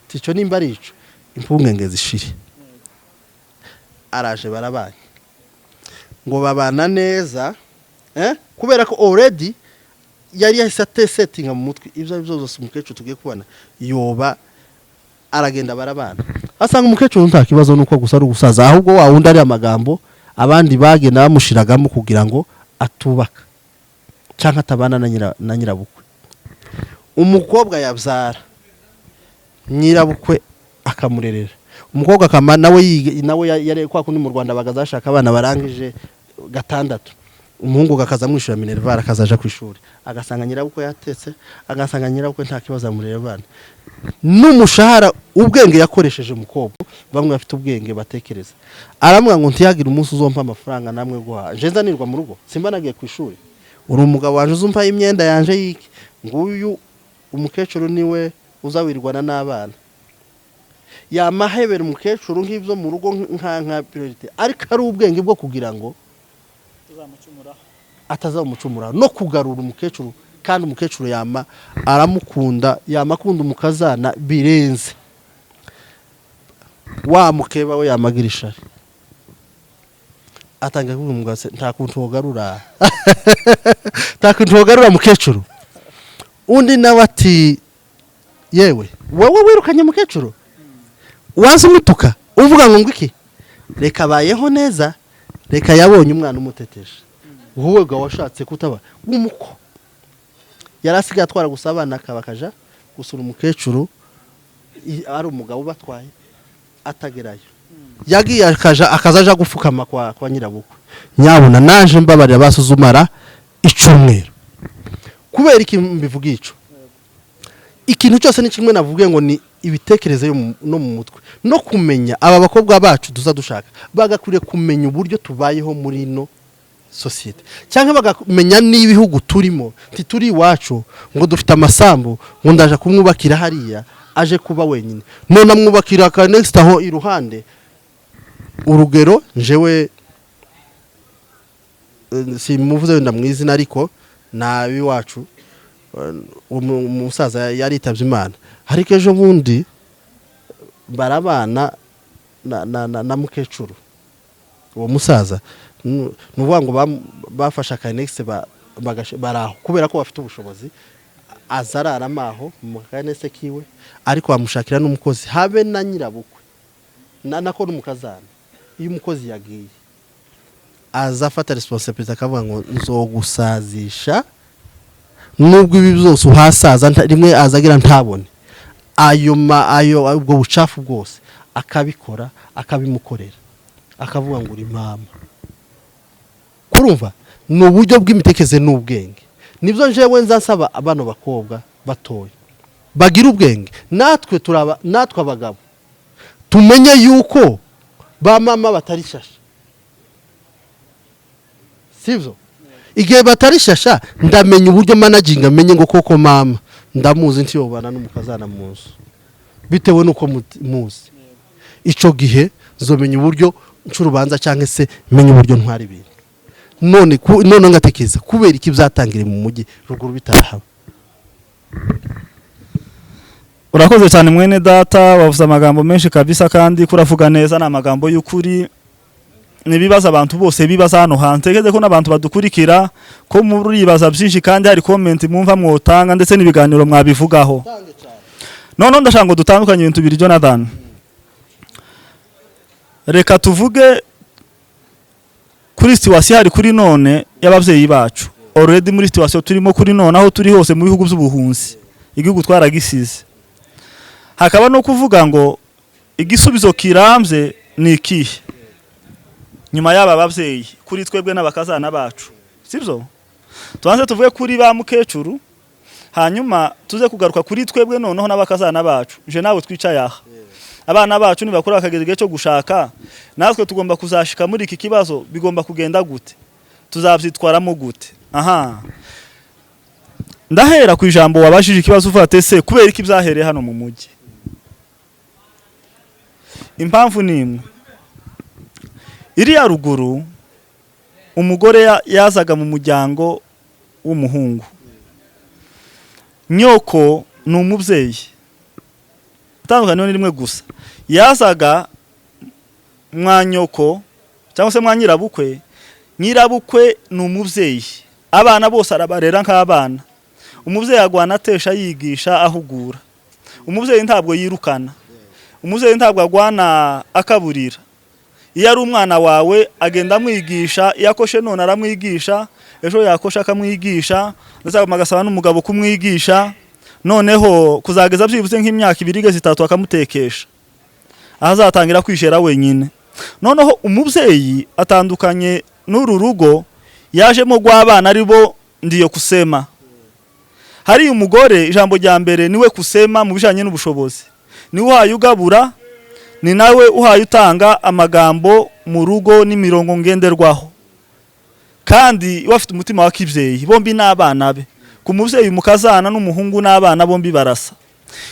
tico nimba ari ico impungenge zishire araje barabanye ngo babana neza kubera ko already yari yahise setting mu mutwe ivyo byose umukecuru tugiye kubana yoba aragenda barabana asanga umukecuru nta kibazo nuko gusa ari gusaza ahubwo wa wundi ari amagambo abandi bagenda bamushiragamo kugira ngo atubaka cyangwa atabana na nyirabukwe umukobwa yabyara nyirabukwe akamurerera umukobwa akama nawe yari kwa kundi mu Rwanda bagazashaka abana barangije gatandatu umuhungu gakaza mwishura minerval akazaja ku ishuri agasanga nyirabukwe yatetse agasanga nyirabukwe nta kibazo amurera abana n'umushahara ubwenge yakoresheje umukobwa bamwe bafite ubwenge batekereza aramwa ngo ntiyagira umunsi uzompa amafaranga namwe guha nje nzanirwa mu rugo simba nagiye ku ishuri uri umugabo wanje uzumpa imyenda yanje yiki nguyu umukecuru niwe uzawirwana n'abana yamahebera umukecuru nk'ibyo mu rugo nka priority ariko ari ubwenge bwo kugira ngo atazamucumura no kugarura umukecuru kandi umukecuru yama aramukunda yamakunda umukazana birenze wa mukeba we yamagirisha atanga kumugase nta kuntu wogarura mukecuru undi nawe ati yewe wowe wirukanye mukecuru wazi umutuka uvuga ngo ngwiki reka bayeho neza reka yabonye umwana umutetesha wowe ga washatse kutaba umuko yarasigaye atwara gusabana akabakaja gusura umukecuru ari umugabo batwaye atagerayo yagiye akazaja gufukama kwa nyirabukwe nyabona naje mbabarira basuzumara icumwero kubera iki mbivuga ico ikintu cyose ni kimwe navuge ngo ni ibitekerezo no mu mutwe no kumenya aba bakobwa bacu dushaka bagakuriye kumenya uburyo tubayeho muri no societe cyangwa bagamenya n'ibihugu turimo tituri iwacu ngo dufite amasambu ngo ndaje kumwubakira hariya aje kuba wenyine none amwubakira ka next aho iruhande urugero njewe si muvuze wenda mwizina ariko nabi wacu umusaza yaritavye Imana ariko ejo bundi barabana na mukecuru uwo musaza nuvuga ngo bafasha kanexe baraho kubera ko bafite ubushobozi azarara maho mu kanexe kiwe ariko bamushakira n'umukozi habe na nyirabukwe nako n'umukazana iyo umukozi yagiye azafata responsibility akavuga ngo nzogusazisha nubwo ibi byose uhasaza rimwe azagira ntabone ayo ubwo bucafu bwose akabikora akabimukorera akavuga ngo uri mama kurumva n'uburyo bw'imitekeze n'ubwenge nibyo njewe nzasaba abana bakobwa batoye bagira ubwenge natwe abagabo tumenye yuko ba mama batarishasha sivyo igihe batarishasha ndamenya uburyo managinga menye ngo koko mama ndamuzi ntiyobana n'umukazana muzo bitewe nuko muzi ico gihe nzomenya uburyo ncurubanza cyangwa se menye uburyo ntwari ibintu none ngatekereza kubera iki byatangire mu mujyi ruguru bitarahaba urakoze cyane mwene data wavuze amagambo menshi kabisa kandi kuravuga neza na amagambo y'ukuri nibibaza abantu bose bibaza hano hanze keze ko nabantu badukurikira ko muribaza byinshi kandi hari comment mwumva mwotanga ndetse n'ibiganiro mwabivugaho none ndashaka ngo dutandukanye ibintu biri Jonathan reka tuvuge kuri situation hari kuri none y'abavyeyi bacu already muri situation turimo kuri none aho turi hose mu bihugu by'ubuhunzi igihugu twaragisize hakaba no kuvuga ngo igisubizo kirambye ni ikihe nyuma y'aba bavyeyi kuri twebwe n'abakazana bacu sivyo tuanze tuvuge kuri ba mukecuru hanyuma tuze kugaruka kuri twebwe noneho n'abakazana bacu je nawe twicaye aha abana bacu nibakora akageze cyo gushaka natwe tugomba kuzashika muri iki kibazo bigomba kugenda gute tuzavyitwaramo gute aha ndahera ku ijambo wabashije ikibazo ufate se kubera iki byahereye hano mu mujyi impamvu nimwe iri ya ruguru umugore yazaga mu muryango w'umuhungu. Nyoko ni umubyeyi, itandukaniro ni rimwe gusa. Yazaga mwa nyoko cyangwa se mwa nyirabukwe. Nyirabukwe ni umubyeyi, abana bose arabarera nk'abana. Umubyeyi agwana atesha, yigisha, ahugura. Umubyeyi ntabwo yirukana, umubyeyi ntabwo agwana akaburira. Iyo ari umwana wawe agenda amwigisha, iyo akoshe none aramwigisha, ejo yakosha akamwigisha, ndetse agasaba n'umugabo kumwigisha, noneho kuzageza byibuze nk'imyaka 2-3 akamutekesha, azatangira kwishera wenyine. Noneho umubyeyi atandukanye n'uru rugo yajemo gw'abana aribo ndiyo kusema. Hari umugore ijambo rya mbere niwe kusema mu bijanye n'ubushobozi, ni uhaye ugabura, ni nawe uhaye utanga amagambo mu rugo n'imirongo ngenderwaho, kandi wafite umutima wa kibyeyi. Bombi n'abana be, ku mubyeyi mukazana n'umuhungu n'abana bombi barasa.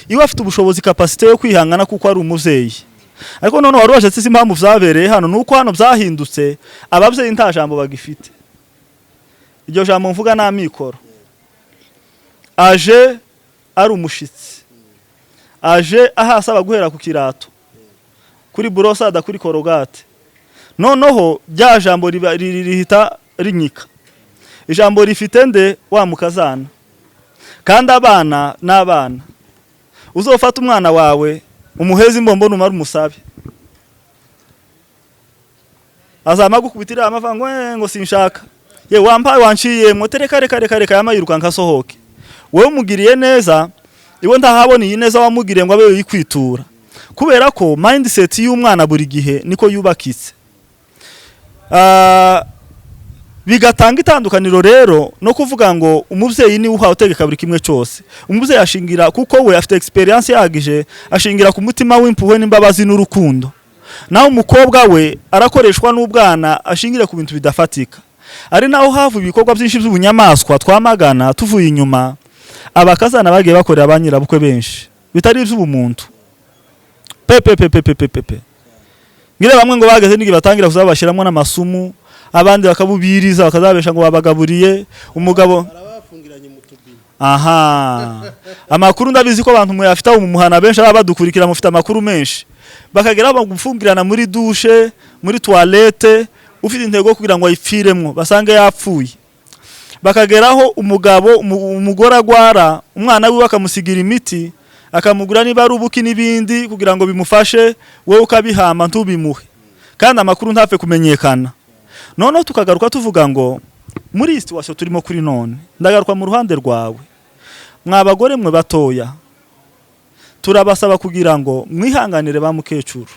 Iyo afite ubushobozi, capacity yo kwihangana kuko ari umubyeyi. Ariko none wari waje se impamvu vyabereye hano nuko hano byahindutse, ababyeyi nta jambo bagifite. Iryo jambo mvuga na mikoro. Aje ari umushitsi, aje ahasaba guhera ku kirato, kuri brosada, kuri korogate. Noneho rya jambo rihita rinyika. Ijambo rifite nde? Wa mukazana. Kandi abana n'abana, uzofata umwana wawe umuhezi imbombo numara umusabe, azama gukubitira amavango ngo sinshaka, ye wampaye wanciye motereka reka yamayiruka nkasohoke. Wewe umugiriye neza, iwe ntahabona iyi neza wamugiriye ngo abe yikwitura, kubera ko mindset y'umwana buri gihe niko yubakitse. Bigatanga itandukaniro rero no kuvuga ngo umubyeyi ni uha utegeka buri kimwe cyose. Umubyeyi ashingira, kuko we afite experience yagije, ashingira ku mutima w'impuhwe n'imbabazi n'urukundo. Naho umukobwa we arakoreshwa n'ubwana, ashingira ku bintu bidafatika. Ari naho havu ibikorwa byinshi by'ubunyamaswa twamagana tuvuye inyuma. Abakazana bagiye bakorera abanyirabukwe benshi bitari iby'ubumuntu. Pepe ngire bamwe ngo bageze nigi batangira kuzabashiramo n'amasumu, abandi bakabubiriza bakazabesha ngo babagaburiye umugabo arabafungiranye mu tubini. Aha, amakuru ndabizi ko abantu mwe afite mu muhana benshi abadukurikira mufite amakuru menshi, bakagera bagufungirana muri douche, muri toilette, ufite intego kugira ngo ayipfiremwo basange yapfuye. Bakageraho umugabo umugore agwara, umwana wiwe akamusigira imiti, akamugura niba ari ubuki n'ibindi kugira ngo bimufashe, wowe ukabihama ntubimuhe, kandi amakuru ntapfe kumenyekana. Noneho tukagaruka tuvuga ngo muri situation turimo kuri none, ndagaruka mu ruhande rwawe, mwabagore mwe batoya, turabasaba kugira ngo mwihanganire ba mukecuru.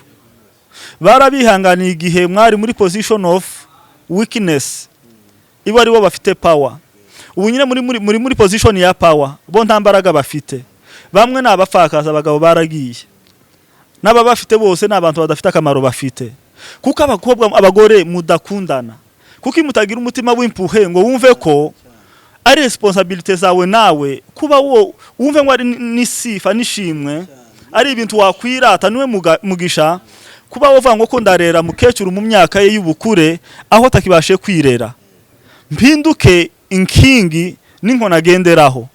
Barabihanganiye igihe mwari muri position of weakness, ibo ari bo bafite power. Ubu nyine muri position ya power, bo nta mbaraga bafite. Bamwe n'abapfakaza, abagabo baragiye, n'aba bafite bose n'abantu badafite akamaro bafite. Kuko abagore mudakundana, kuko imutagira umutima w'impuhe ngo wumve ko ari responsibility zawe, nawe kuba wo wumve ngo ari nisifa nishimwe, ari ibintu wakwirata niwe mugisha. Kuba wova ngo ko ndarera mukecuru mu myaka ye y'ubukure aho takibashe kwirera, mpinduke inkingi n'inkona agenderaho.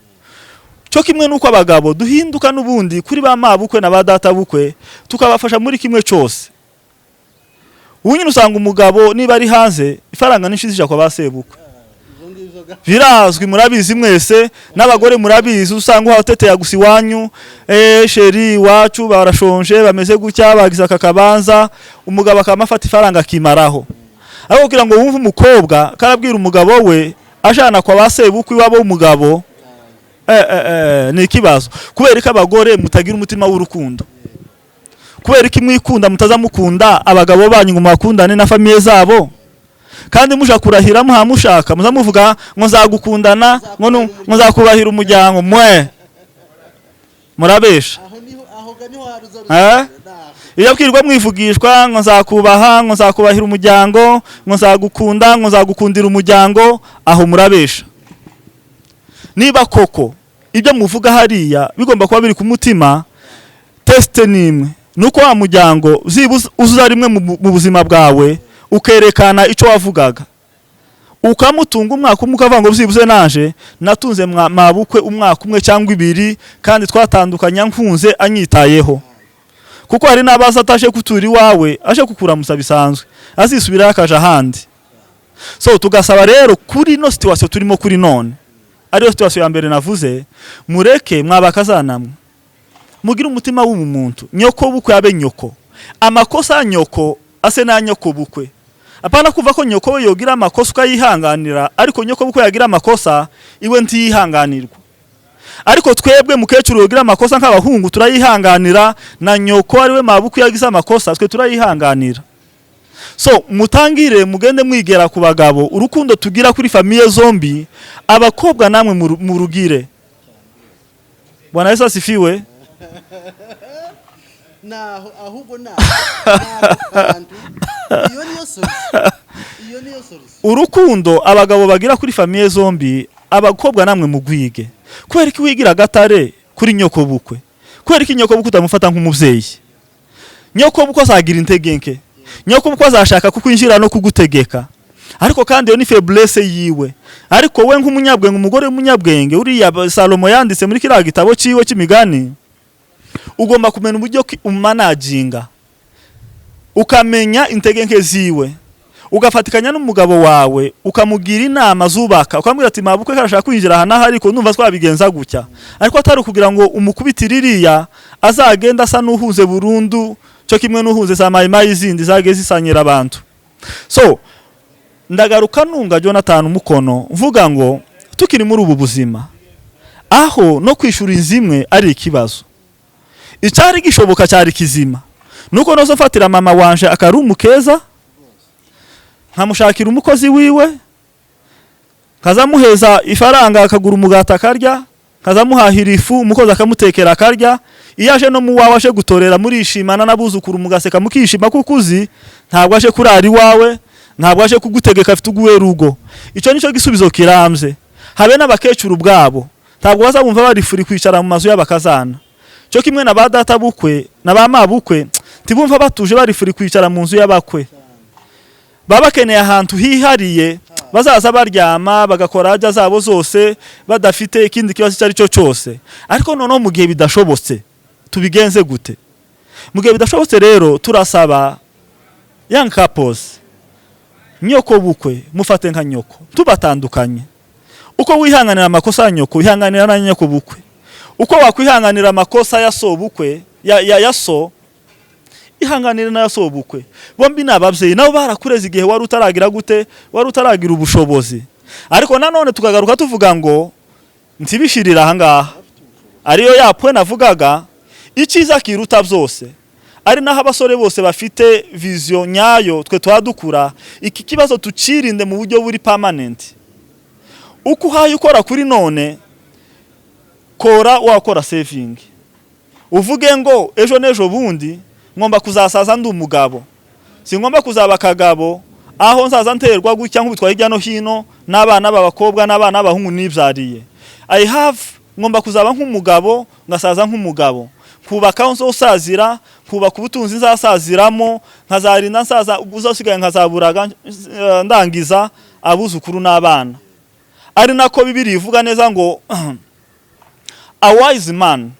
Cyo kimwe nuko abagabo duhinduka n'ubundi kuri ba mabukwe na ba data bukwe, tukabafasha muri kimwe cyose. Ubunyine usanga umugabo niba ari hanze ifaranga nishizija kwa basebukwe, birazwi murabizi mwese, n'abagore murabizi, usanga uhatete yagusi wanyu, sheri wacu barashonje bameze gutya, bagize akakabanza, umugabo akamafata ifaranga akimaraho. Ariko kugira ngo wumve umukobwa karabwira umugabo we ashana kwa basebukwe wabo umugabo, ni ikibazo. Kubera ko abagore mutagira umutima w'urukundo, kubera ko mwikunda mutazamukunda abagabo banyu ngo makundane na famiye zabo, kandi musha kurahira muhamushaka muzamuvuga ngo nzagukundana, ngo nzakubahira umuryango mwe murabesha. Iyo kwirwa mwivugishwa ngo nzakubaha, ngo nzakubahira umuryango, ngo nzagukunda, ngo nzagukundira umuryango, aho murabesha. Niba koko ibyo muvuga hariya bigomba kuba biri ku mutima, teste nimwe nuko wa muryango uzuza rimwe mu buzima bwawe ukerekana ico wavugaga. ukamutunga umwaka umwe ukavuga ngo byibuze naje natunze mabukwe umwaka umwe cyangwa ibiri kandi twatandukanya nkunze anyitayeho. Kuko hari n'abaza atashe kutura iwawe aje kukuramusa bisanzwe azisubira akaje ahandi. So tugasaba rero kuri no situation turimo kuri none ariyo situation ya mbere navuze, mureke mwabakazanamwe mugira umutima w'umuntu. Nyoko bukwe abe nyoko, amakosa nyoko ase na nyoko bukwe. Apana kuva ko nyoko we yogira amakosa ukayihanganira, ariko nyoko bukwe yagira amakosa iwe ntiyihanganirwa. Ariko twebwe mukecuru yogira amakosa nk'abahungu turayihanganira, na nyoko ariwe mabukwe yagize amakosa twe turayihanganira. So mutangire mugende mwigera ku bagabo urukundo tugira kuri famiye zombi, abakobwa namwe murugire. Bwana Yesu asifiwe. Naho ahubwo iyo niyo solution. Urukundo abagabo bagira kuri famiye zombi, abakobwa namwe mugwige. Kubera iki wigira gatare kuri nyoko bukwe? Kubera iki nyoko bukwe utamufata nk'umuvyeyi? Nyoko bukwe azagira integenke, nyoko bukwe azashaka kukwinjira no kugutegeka, ariko kandi yo ni faiblesse yiwe. Ariko we nk'umunyabwenge, umugore w'umunyabwenge uriya Salomo yanditse muri kiriya gitabo ciwe c'imigani, ugomba kumenya uburyo umanaginga, ukamenya integenke ziwe, ugafatikanya n'umugabo wawe ukamugira inama zubaka, ukamubwira ati mabukwe karashaka kwinjira hana ariko numva twabigenza gutya, ariko atari kugira ngo umukubitire iriya azagenda asa n'uhuze burundu cyo kimwe n'uhuze za mayimayi izindi zageze zisanyira abantu. So ndagaruka nunga Jonathan umukono mvuga ngo tukiri muri ubu buzima aho no kwishura inzimwe ari ikibazo, icyari gishoboka cyari kizima nuko nozo fatira mama wanje akari umukeza, nkamushakira umukozi wiwe, kazamuheza ifaranga akagura umugata akarya, kazamuhahira ifu umukozi akamutekera akarya, iyaje no muwawe aje gutorera murishimana nabuzukuru mugaseka mukishima kukuzi ntabwo aje kurari wawe, ntabwo aje kugutegeka afite uguwe rugo. Ico nico gisubizo kiramze. Habe n'abakecuru bwabo ntabwo bazabumva bari furi kwicara mu mazu y'abakazana, cyo kimwe na badata bukwe na bama bukwe tibumva batuje bari furi kwicara mu nzu y'abakwe. Baba keneye ahantu hihariye bazaza baryama bagakora ajya zabo zose badafite ikindi kibazo cyari cyo cyose. Ariko noneho mu gihe bidashobotse tubigenze gute? Mu gihe bidashobotse rero turasaba young couples, nyoko bukwe mufate nka nyoko, tubatandukanye. Uko wihanganira amakosa ya nyoko wihanganira na nyoko bukwe, uko wakwihanganira amakosa ya so bukwe ya so ihanganira na so bukwe. Bombi nababyeyi nabo barakureza igihe wari utaragira gute, wari utaragira ubushobozi. Ariko nanone tukagaruka tuvuga ngo ntibishirira ahangaha, ariyo yapwe navugaga icyiza kiruta byose. Ari naho abasore bose bafite vision nyayo twe twadukura iki kibazo tucirinde mu buryo buri permanent. Uko uhaye ukora kuri none kora wakora saving, uvuge ngo ejo nejo bundi ngomba kuzasaza ndi umugabo, si ngomba kuzaba kagabo aho nzaza nterwa gutya nk'ubitwa hirya no hino n'abana b'abakobwa n'abana b'abahungu nibyariye. I have ngomba kuzaba nk'umugabo ngasaza nk'umugabo, kubaka nzo usazira, kubaka ubutunzi nzasaziramo, nkazarinda nsaza uzosigaye nkazaburaga ndangiza abuzukuru n'abana. Ari nako Bibiri ivuga neza ngo a wise man,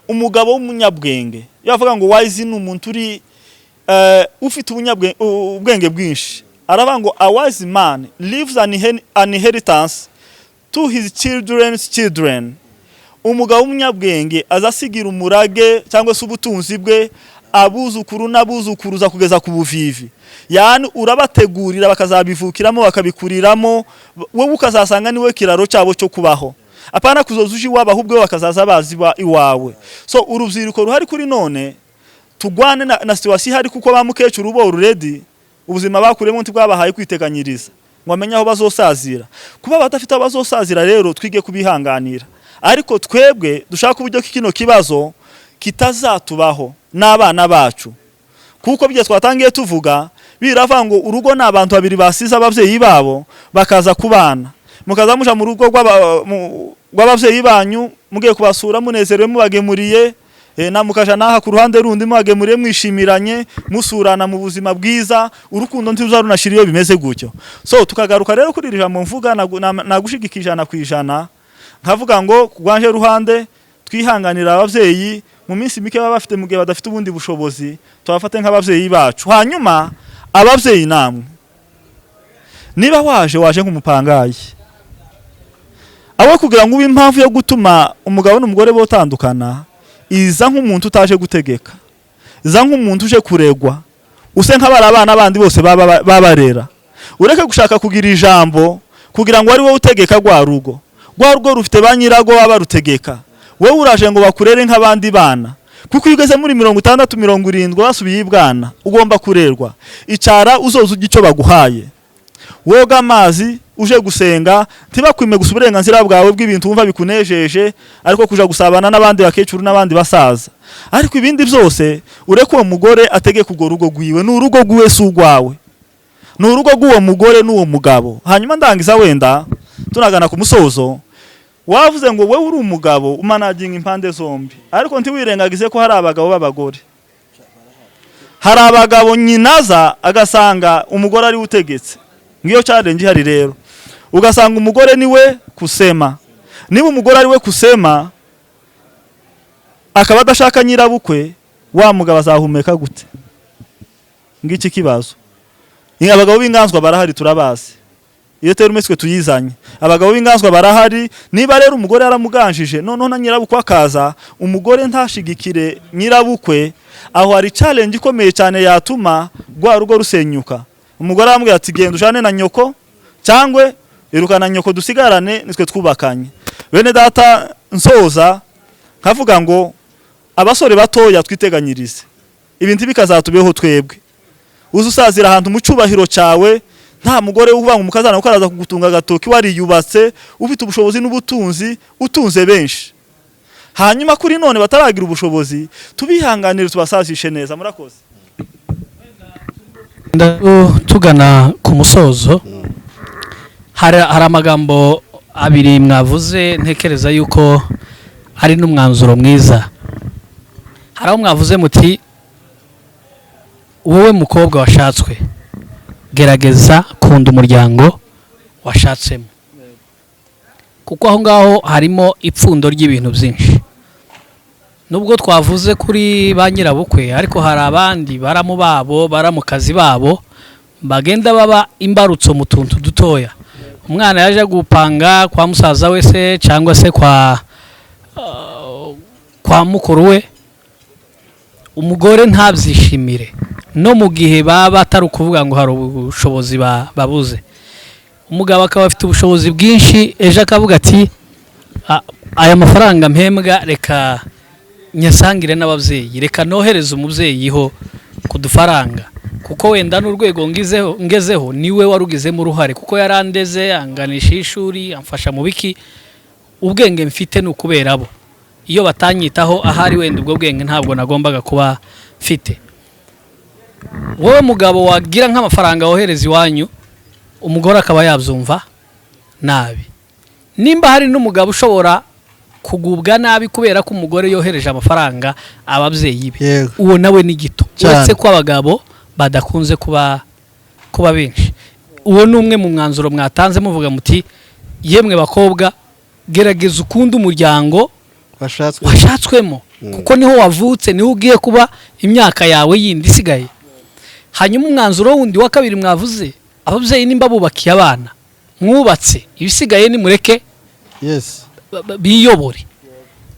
umugabo w'umunyabwenge. Yavuga ngo wise ni umuntu uri ufite ubwenge bwinshi. Aravuga ngo a wise man leaves an inheritance to his children's children. Umugabo w'umunyabwenge azasigira umurage cyangwa se ubutunzi bwe abuzukuru n'abuzukuruza kugeza ku buvivi. Yani urabategurira bakazabivukiramo bakabikuriramo, wowe ukazasanga niwe kiraro cyabo cyo kubaho. Apana kuzozuji waba ahubwo bakazaza bazi iwawe. So urubyiruko ruhari kuri none tugwane na situation hari kuko bamukecuru bo already ubuzima bakuremo ntibwabahaye kwiteganyiriza ngo amenye aho bazosazira. Kuba badafite abazosazira rero twige kubihanganira, ariko twebwe dushaka uburyo kino kibazo kitazatubaho n'abana bacu. Kuko bije twatangiye tuvuga biravuga ngo urugo n'abantu babiri basize abavyeyi babo bakaza kubana, mukaza muja mu rugo rw'abavyeyi banyu mugiye kubasura munezerewe mubagemuriye namukaja naha ku ruhande rundi mwagemuriye mwishimiranye musurana mu buzima bwiza urukundo ntiruza runashira iyo bimeze gutyo. So tukagaruka rero kuri iri jambo mvuga nagushigikije 100% nkavuga ngo kugwanje ruhande twihanganira abavyeyi mu minsi mike baba bafite mugihe badafite ubundi bushobozi tubafate nk'abavyeyi bacu. Hanyuma abavyeyi namwe niba waje nk'umupangayi abo kugira ngo ube impamvu yo gutuma umugabo n'umugore botandukana, iza nk'umuntu utaje gutegeka, iza nk'umuntu uje kuregwa, use nk'abari abana bandi bose babarera, ureke gushaka kugira ijambo kugira ngo ari wowe utegeka rwa rugo rufite ba nyirago barutegeka, wowe uraje ngo bakurere nk'abandi bana, kuko ugeze muri 60 70 basubiye ibwana ugomba kurerwa. Icara uzoza ugico baguhaye, woga amazi uje gusenga, ntibakwime gusa uburenganzira bwawe bw'ibintu wumva bikunejeje, ariko kuja gusabana n'abandi bakecuru n'abandi basaza. Ariko ibindi byose ureke uwo mugore ategeka ugo rugo gwiwe, n'urugo gwiwe si ugwawe, n'urugo g'uwo mugore n'uwo mugabo. Hanyuma ndangiza wenda tunagana ku musozo, wavuze ngo wewe uri umugabo umanaginga impande zombi, ariko ntiwirengagize ko hari abagabo b'abagore, hari abagabo nyinaza agasanga umugore ari utegetse. Ngiyo challenge hari rero, ugasanga umugore niwe kusema, niba umugore ari we kusema akaba adashaka nyirabukwe, wa mugabo azahumeka gute? Ngiki kibazo. Abagabo b'inganzwa barahari turabazi, iyo tero umeswe tuyizanye, abagabo b'inganzwa barahari. Niba rero umugore yaramuganjije noneho na nyirabukwe akaza, umugore ntashigikire nyirabukwe, aho hari challenge ikomeye cyane yatuma rwa rugo rusenyuka. Umugore amubwira ati genda ujane na nyoko cyangwe irukana nyoko dusigarane nitwe twubakanye. Bene data nsoza nkavuga ngo abasore batoya twiteganyirize, ibintu bikazatubeho twebwe. Uzusazira ahantu mu cyubahiro cyawe, nta mugore uvanga umukazana ukaraza kugutunga gatoki wariyubatse ufite ubushobozi n'ubutunzi utunze benshi. Hanyuma kuri none bataragira ubushobozi, tubihanganire tubasazishe neza. Murakoze. Tugana ku musozo, hari amagambo abiri mwavuze ntekereza yuko ari n'umwanzuro mwiza. Hari aho mwavuze muti wowe mukobwa washatswe gerageza kunda umuryango washatsemo, kuko aho ngaho harimo ipfundo ry'ibintu byinshi. Nubwo twavuze kuri ba nyirabukwe, ariko hari abandi baramu babo baramukazi babo bagenda baba imbarutso mu tuntu dutoya. Umwana yaje gupanga kwa musaza we se cyangwa se kwa mukuru we, umugore ntabyishimire no mu gihe baba atari ukuvuga ngo hari ubushobozi babuze. Umugabo akaba afite ubushobozi bwinshi, ejo akavuga ati aya mafaranga mpembwa reka nyasangire n'abavyeyi, reka nohereza umuvyeyi ho kudufaranga, kuko wenda n'urwego ngezeho niwe warugizemo uruhare, kuko yarandeze anganisha ishuri amfasha mu biki, ubwenge mfite n'ukubera abo. Iyo batanyitaho ahari wenda ubwo bwenge ntabwo nagombaga kuba mfite. Wowe mugabo wagira nk'amafaranga wohereza iwanyu, umugore akaba yabyumva nabi. Nimba hari n'umugabo ushobora kugubwa nabi kubera ko umugore yohereje amafaranga abavyeyi be, uwo nawe ni gito, uretse ko abagabo badakunze kuba benshi. Uwo ni umwe mu mwanzuro mwatanze muvuga muti yemwe bakobwa gerageza ukunda umuryango washatswemo, kuko niho wavutse, niho ugiye kuba imyaka yawe yindi isigaye. Hanyuma umwanzuro wundi wa kabiri mwavuze, abavyeyi nimba bubakiye abana, mwubatse, ibisigaye ni mureke biyobore.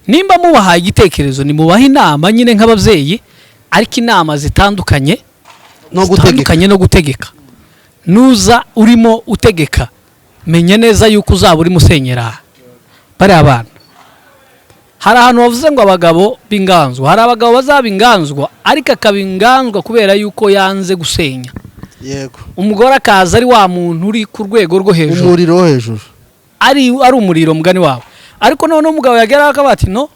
Nimba mubahaye igitekerezo ni mubaha inama nyine nk'abavyeyi, ariko inama zitandukanye no gutegeka. Nuza urimo utegeka, menya neza yuko uzaba uri musenyera bari abana. Hari ahantu bavuze ngo abagabo b'inganzwa, hari abagabo bazaba inganzwa ariko akabinganzwa kubera yuko yanze gusenya. Yego. Umugore akaza ari wa muntu uri ku rwego rwo hejuru, umuriro hejuru, ari umuriro mugani wawe. Ariko none umugabo yagera akabati no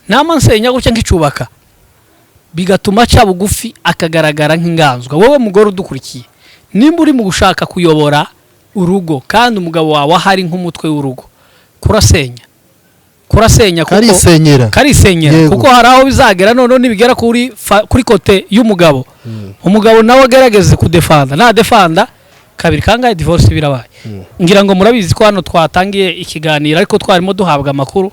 nama nsenya gucya nkicubaka, bigatuma ca bugufi akagaragara nk'inganzwa. Wowe mugore udukurikiye, nimba uri mu gushaka kuyobora urugo kandi umugabo wawe ahari nk'umutwe w'urugo, kurasenya. kurasenya kuko karisenyera Yego. kuko hari aho bizagera none nibigera kuri kote y'umugabo umugabo nawe agerageze kudefanda na defanda kabiri kangahe divorce birabaye ngira ngo murabizi ko hano twatangiye ikiganiro ariko twarimo duhabwa amakuru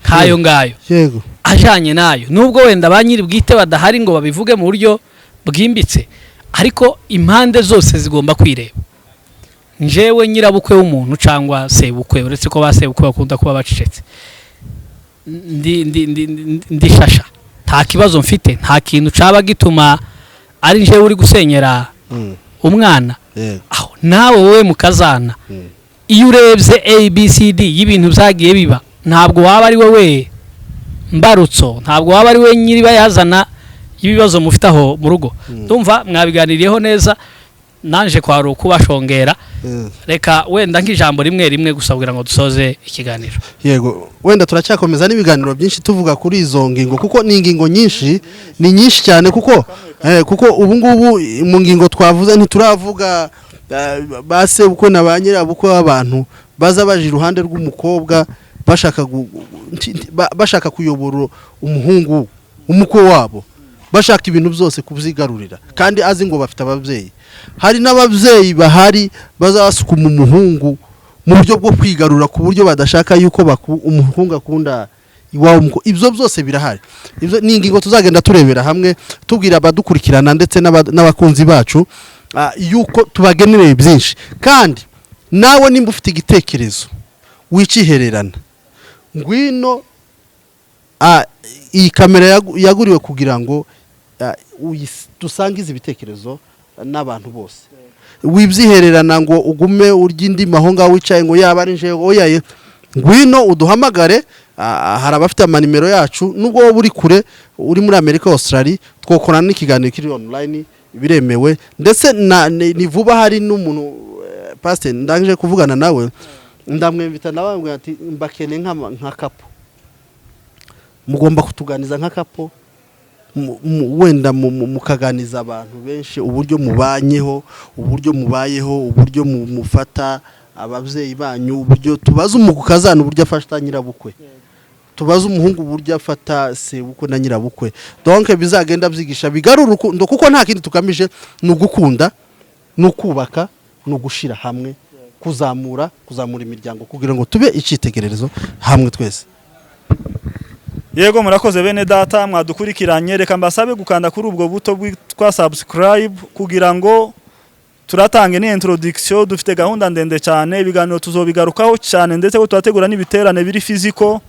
nkayo ngayo yego ajanye nayo nubwo wenda banyiri bwite badahari ngo babivuge mu buryo bwimbitse ariko impande zose zigomba kwireba njewe nyirabukwe w'umuntu cyangwa sebukwe uretse ko basebukwe bakunda kuba bacecetse ndi shasha nta kibazo mfite nta kintu caba gituma ari njewe uri gusenyera umwana aho nawe wowe mukazana iyo urebye ABCD y'ibintu byagiye biba ntabwo waba ari wowe mbarutso ntabwo waba ari we nyiri bayazana ibibazo mufite aho mu rugo ndumva mwabiganiriyeho neza nanje kwaro kubashongera reka wenda nk'ijambo rimwe gusa kugira ngo dusoze ikiganiro yego wenda turacyakomeza n'ibiganiro byinshi tuvuga kuri izo ngingo kuko ni ingingo nyinshi ni nyinshi cyane kuko ubu ngubu mu ngingo twavuze ntituravuga base uko na ba nyirabukwe w'abantu baza baje iruhande rw'umukobwa bashaka kuyobora umuhungu umukwe wabo bashaka ibintu byose kubyigarurira kandi azi ngo bafite ababyeyi hari n'ababyeyi bahari bazasuka umuhungu mu buryo bwo kwigarura ku buryo badashaka yuko umuhungu akunda iwawe ibyo byose birahari ibyo ni ingingo tuzagenda turebera hamwe tubwira abadukurikirana ndetse n'abakunzi bacu yuko tubagenereye byinshi kandi nawe nimba ufite igitekerezo wicihererana ngwino iyi kamera yaguriwe kugira ngo dusangize ibitekerezo n'abantu bose wibyihererana ngo ugume urya indi mahonga wicaye ngo yaba ari nje oyaye ngwino uduhamagare hari abafite amanimero yacu nubwo wowe uri kure uri muri Amerika Australia twokorana n'ikiganiro kiri online biremewe ndetse ni vuba hari n'umuntu pastor ndangije kuvugana nawe ndamwemvita nawe ngo ati mbakene nka kapo mugomba kutuganiza nka kapo wenda mukaganiza abantu benshi uburyo mubanyeho uburyo mubayeho uburyo mufata ababyeyi banyu uburyo tubaza umukazana uburyo afata nyirabukwe tubaza umuhungu uburyo afata sebukwe na nyirabukwe donc bizagenda byigisha bigarura urukundo kuko nta kindi tukamije no gukunda no kubaka no gushira hamwe kuzamura imiryango kugira ngo tube icitegererezo hamwe twese. Yego murakoze bene data mwadukurikiranye reka mbasabe gukanda kuri ubwo buto bwitwa subscribe kugira ngo turatange ni introduction dufite gahunda ndende cyane ibiganiro tuzobigarukaho cyane ndetse ko twategura n'ibiterane biri physical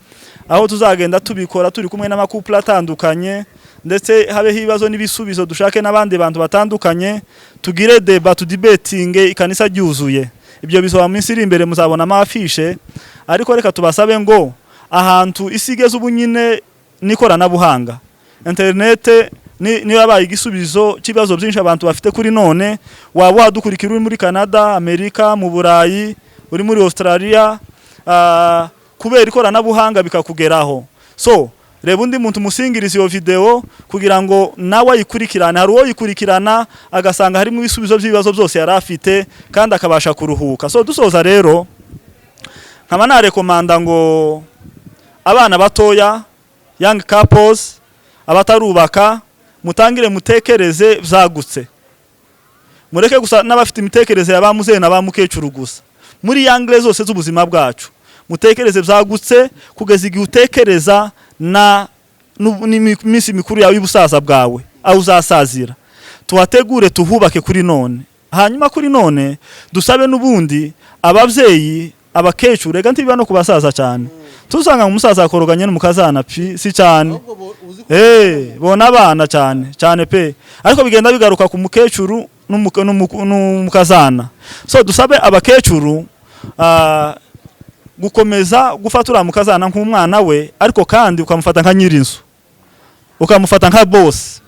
aho tuzagenda tubikora turi kumwe n'amakupla atandukanye ndetse habeho ibibazo n'ibisubizo dushake n'abandi bantu batandukanye tugire debate debating ikanisa ryuzuye ibyo bizoba minsi iri imbere muzabona amafishe ariko reka tubasabe ngo ahantu isigeze ubunyine nikoranabuhanga internet niyo yabaye igisubizo kibazo byinshi abantu bafite kuri none waba wadukurikira uri muri Canada Amerika mu Burayi uri muri Australia kubera ikoranabuhanga bikakugeraho so reba undi muntu musingiriza iyo video kugira ngo nawe ayikurikirane hari uwo yikurikirana agasanga harimo ibisubizo by'ibibazo byose yari afite kandi akabasha kuruhuka so dusoza rero nkaba narekomanda ngo abana batoya young couples abatarubaka mutangire mutekereze byagutse mureke gusa n'abafite imitekerereze y'abamuzeye n'abamukecuru gusa muri yangle zose z'ubuzima bwacu mutekereze byagutse kugeza igihe utekereza na n'imisi mikuru yawe y'ubusaza bwawe aho uzasazira tuhategure tuhubake kuri none hanyuma kuri none dusabe n'ubundi ababyeyi abakecuru rega ntibiba no kubasaza cyane tuzanga umusaza akoroganye n'umukazana si cyane bona abana cyane pe ariko bigenda bigaruka ku mukecuru n'umukazana so dusabe abakecuru gukomeza gufatura mukazana nk'umwana we ariko kandi ukamufata nka nyirinzu ukamufata nka boss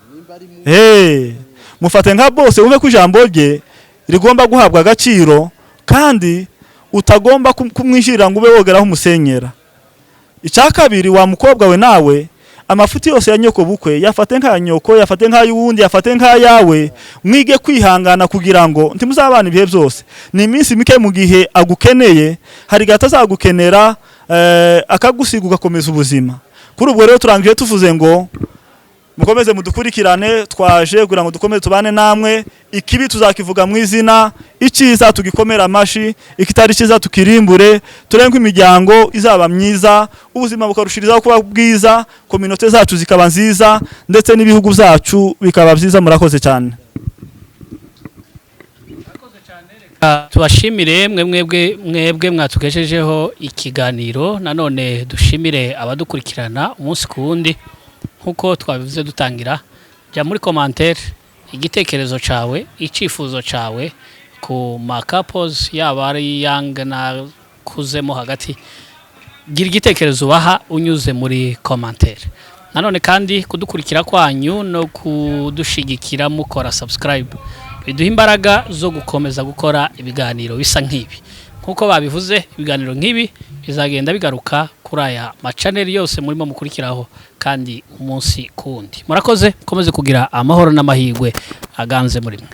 mufate nka boss wumve ko ijambo rye rigomba guhabwa agaciro kandi utagomba kumwishirira ngo ube wogeraho umusenyera icyakabiri wa mukobwa we nawe amafuti yose ya nyoko bukwe yafate nka nyoko yafate nka yundi yafate nka yawe mwige kwihangana kugira ngo ntimuzabana ibihe byose ni iminsi mike mu gihe agukeneye hari gata azagukenera akagusiga ugakomeza ubuzima. Kuri ubwo rero turangije tuvuze ngo mukomeze mudukurikirane, twaje kugira ngo dukomeze tubane namwe. Ikibi tuzakivuga mu izina, icyiza tugikomera amashi, ikitari cyiza tukirimbure, turenga imiryango izaba myiza, ubuzima bukarushirizaho kuba bwiza, kominote zacu zikaba nziza, ndetse n'ibihugu byacu bikaba byiza. Murakoze cyane. Tubashimire mwebwe mwatugejejeho ikiganiro. Nanone dushimire abadukurikirana umunsi ku wundi. Nkuko twabivuze dutangira, jya muri commentaire igitekerezo cawe, icifuzo cawe ku couples yaba ari young na kuzemo hagati, gira igitekerezo baha unyuze muri commentaire. Nanone kandi kudukurikira kwanyu no kudushigikira mukora subscribe biduha imbaraga zo gukomeza gukora ibiganiro bisa nk'ibi. Nkuko babivuze, ibiganiro nk'ibi bizagenda bigaruka kuri aya machanel yose murimo mukurikiraho kandi umunsi kundi. Murakoze, komeze kugira amahoro n'amahirwe aganze muri mwe.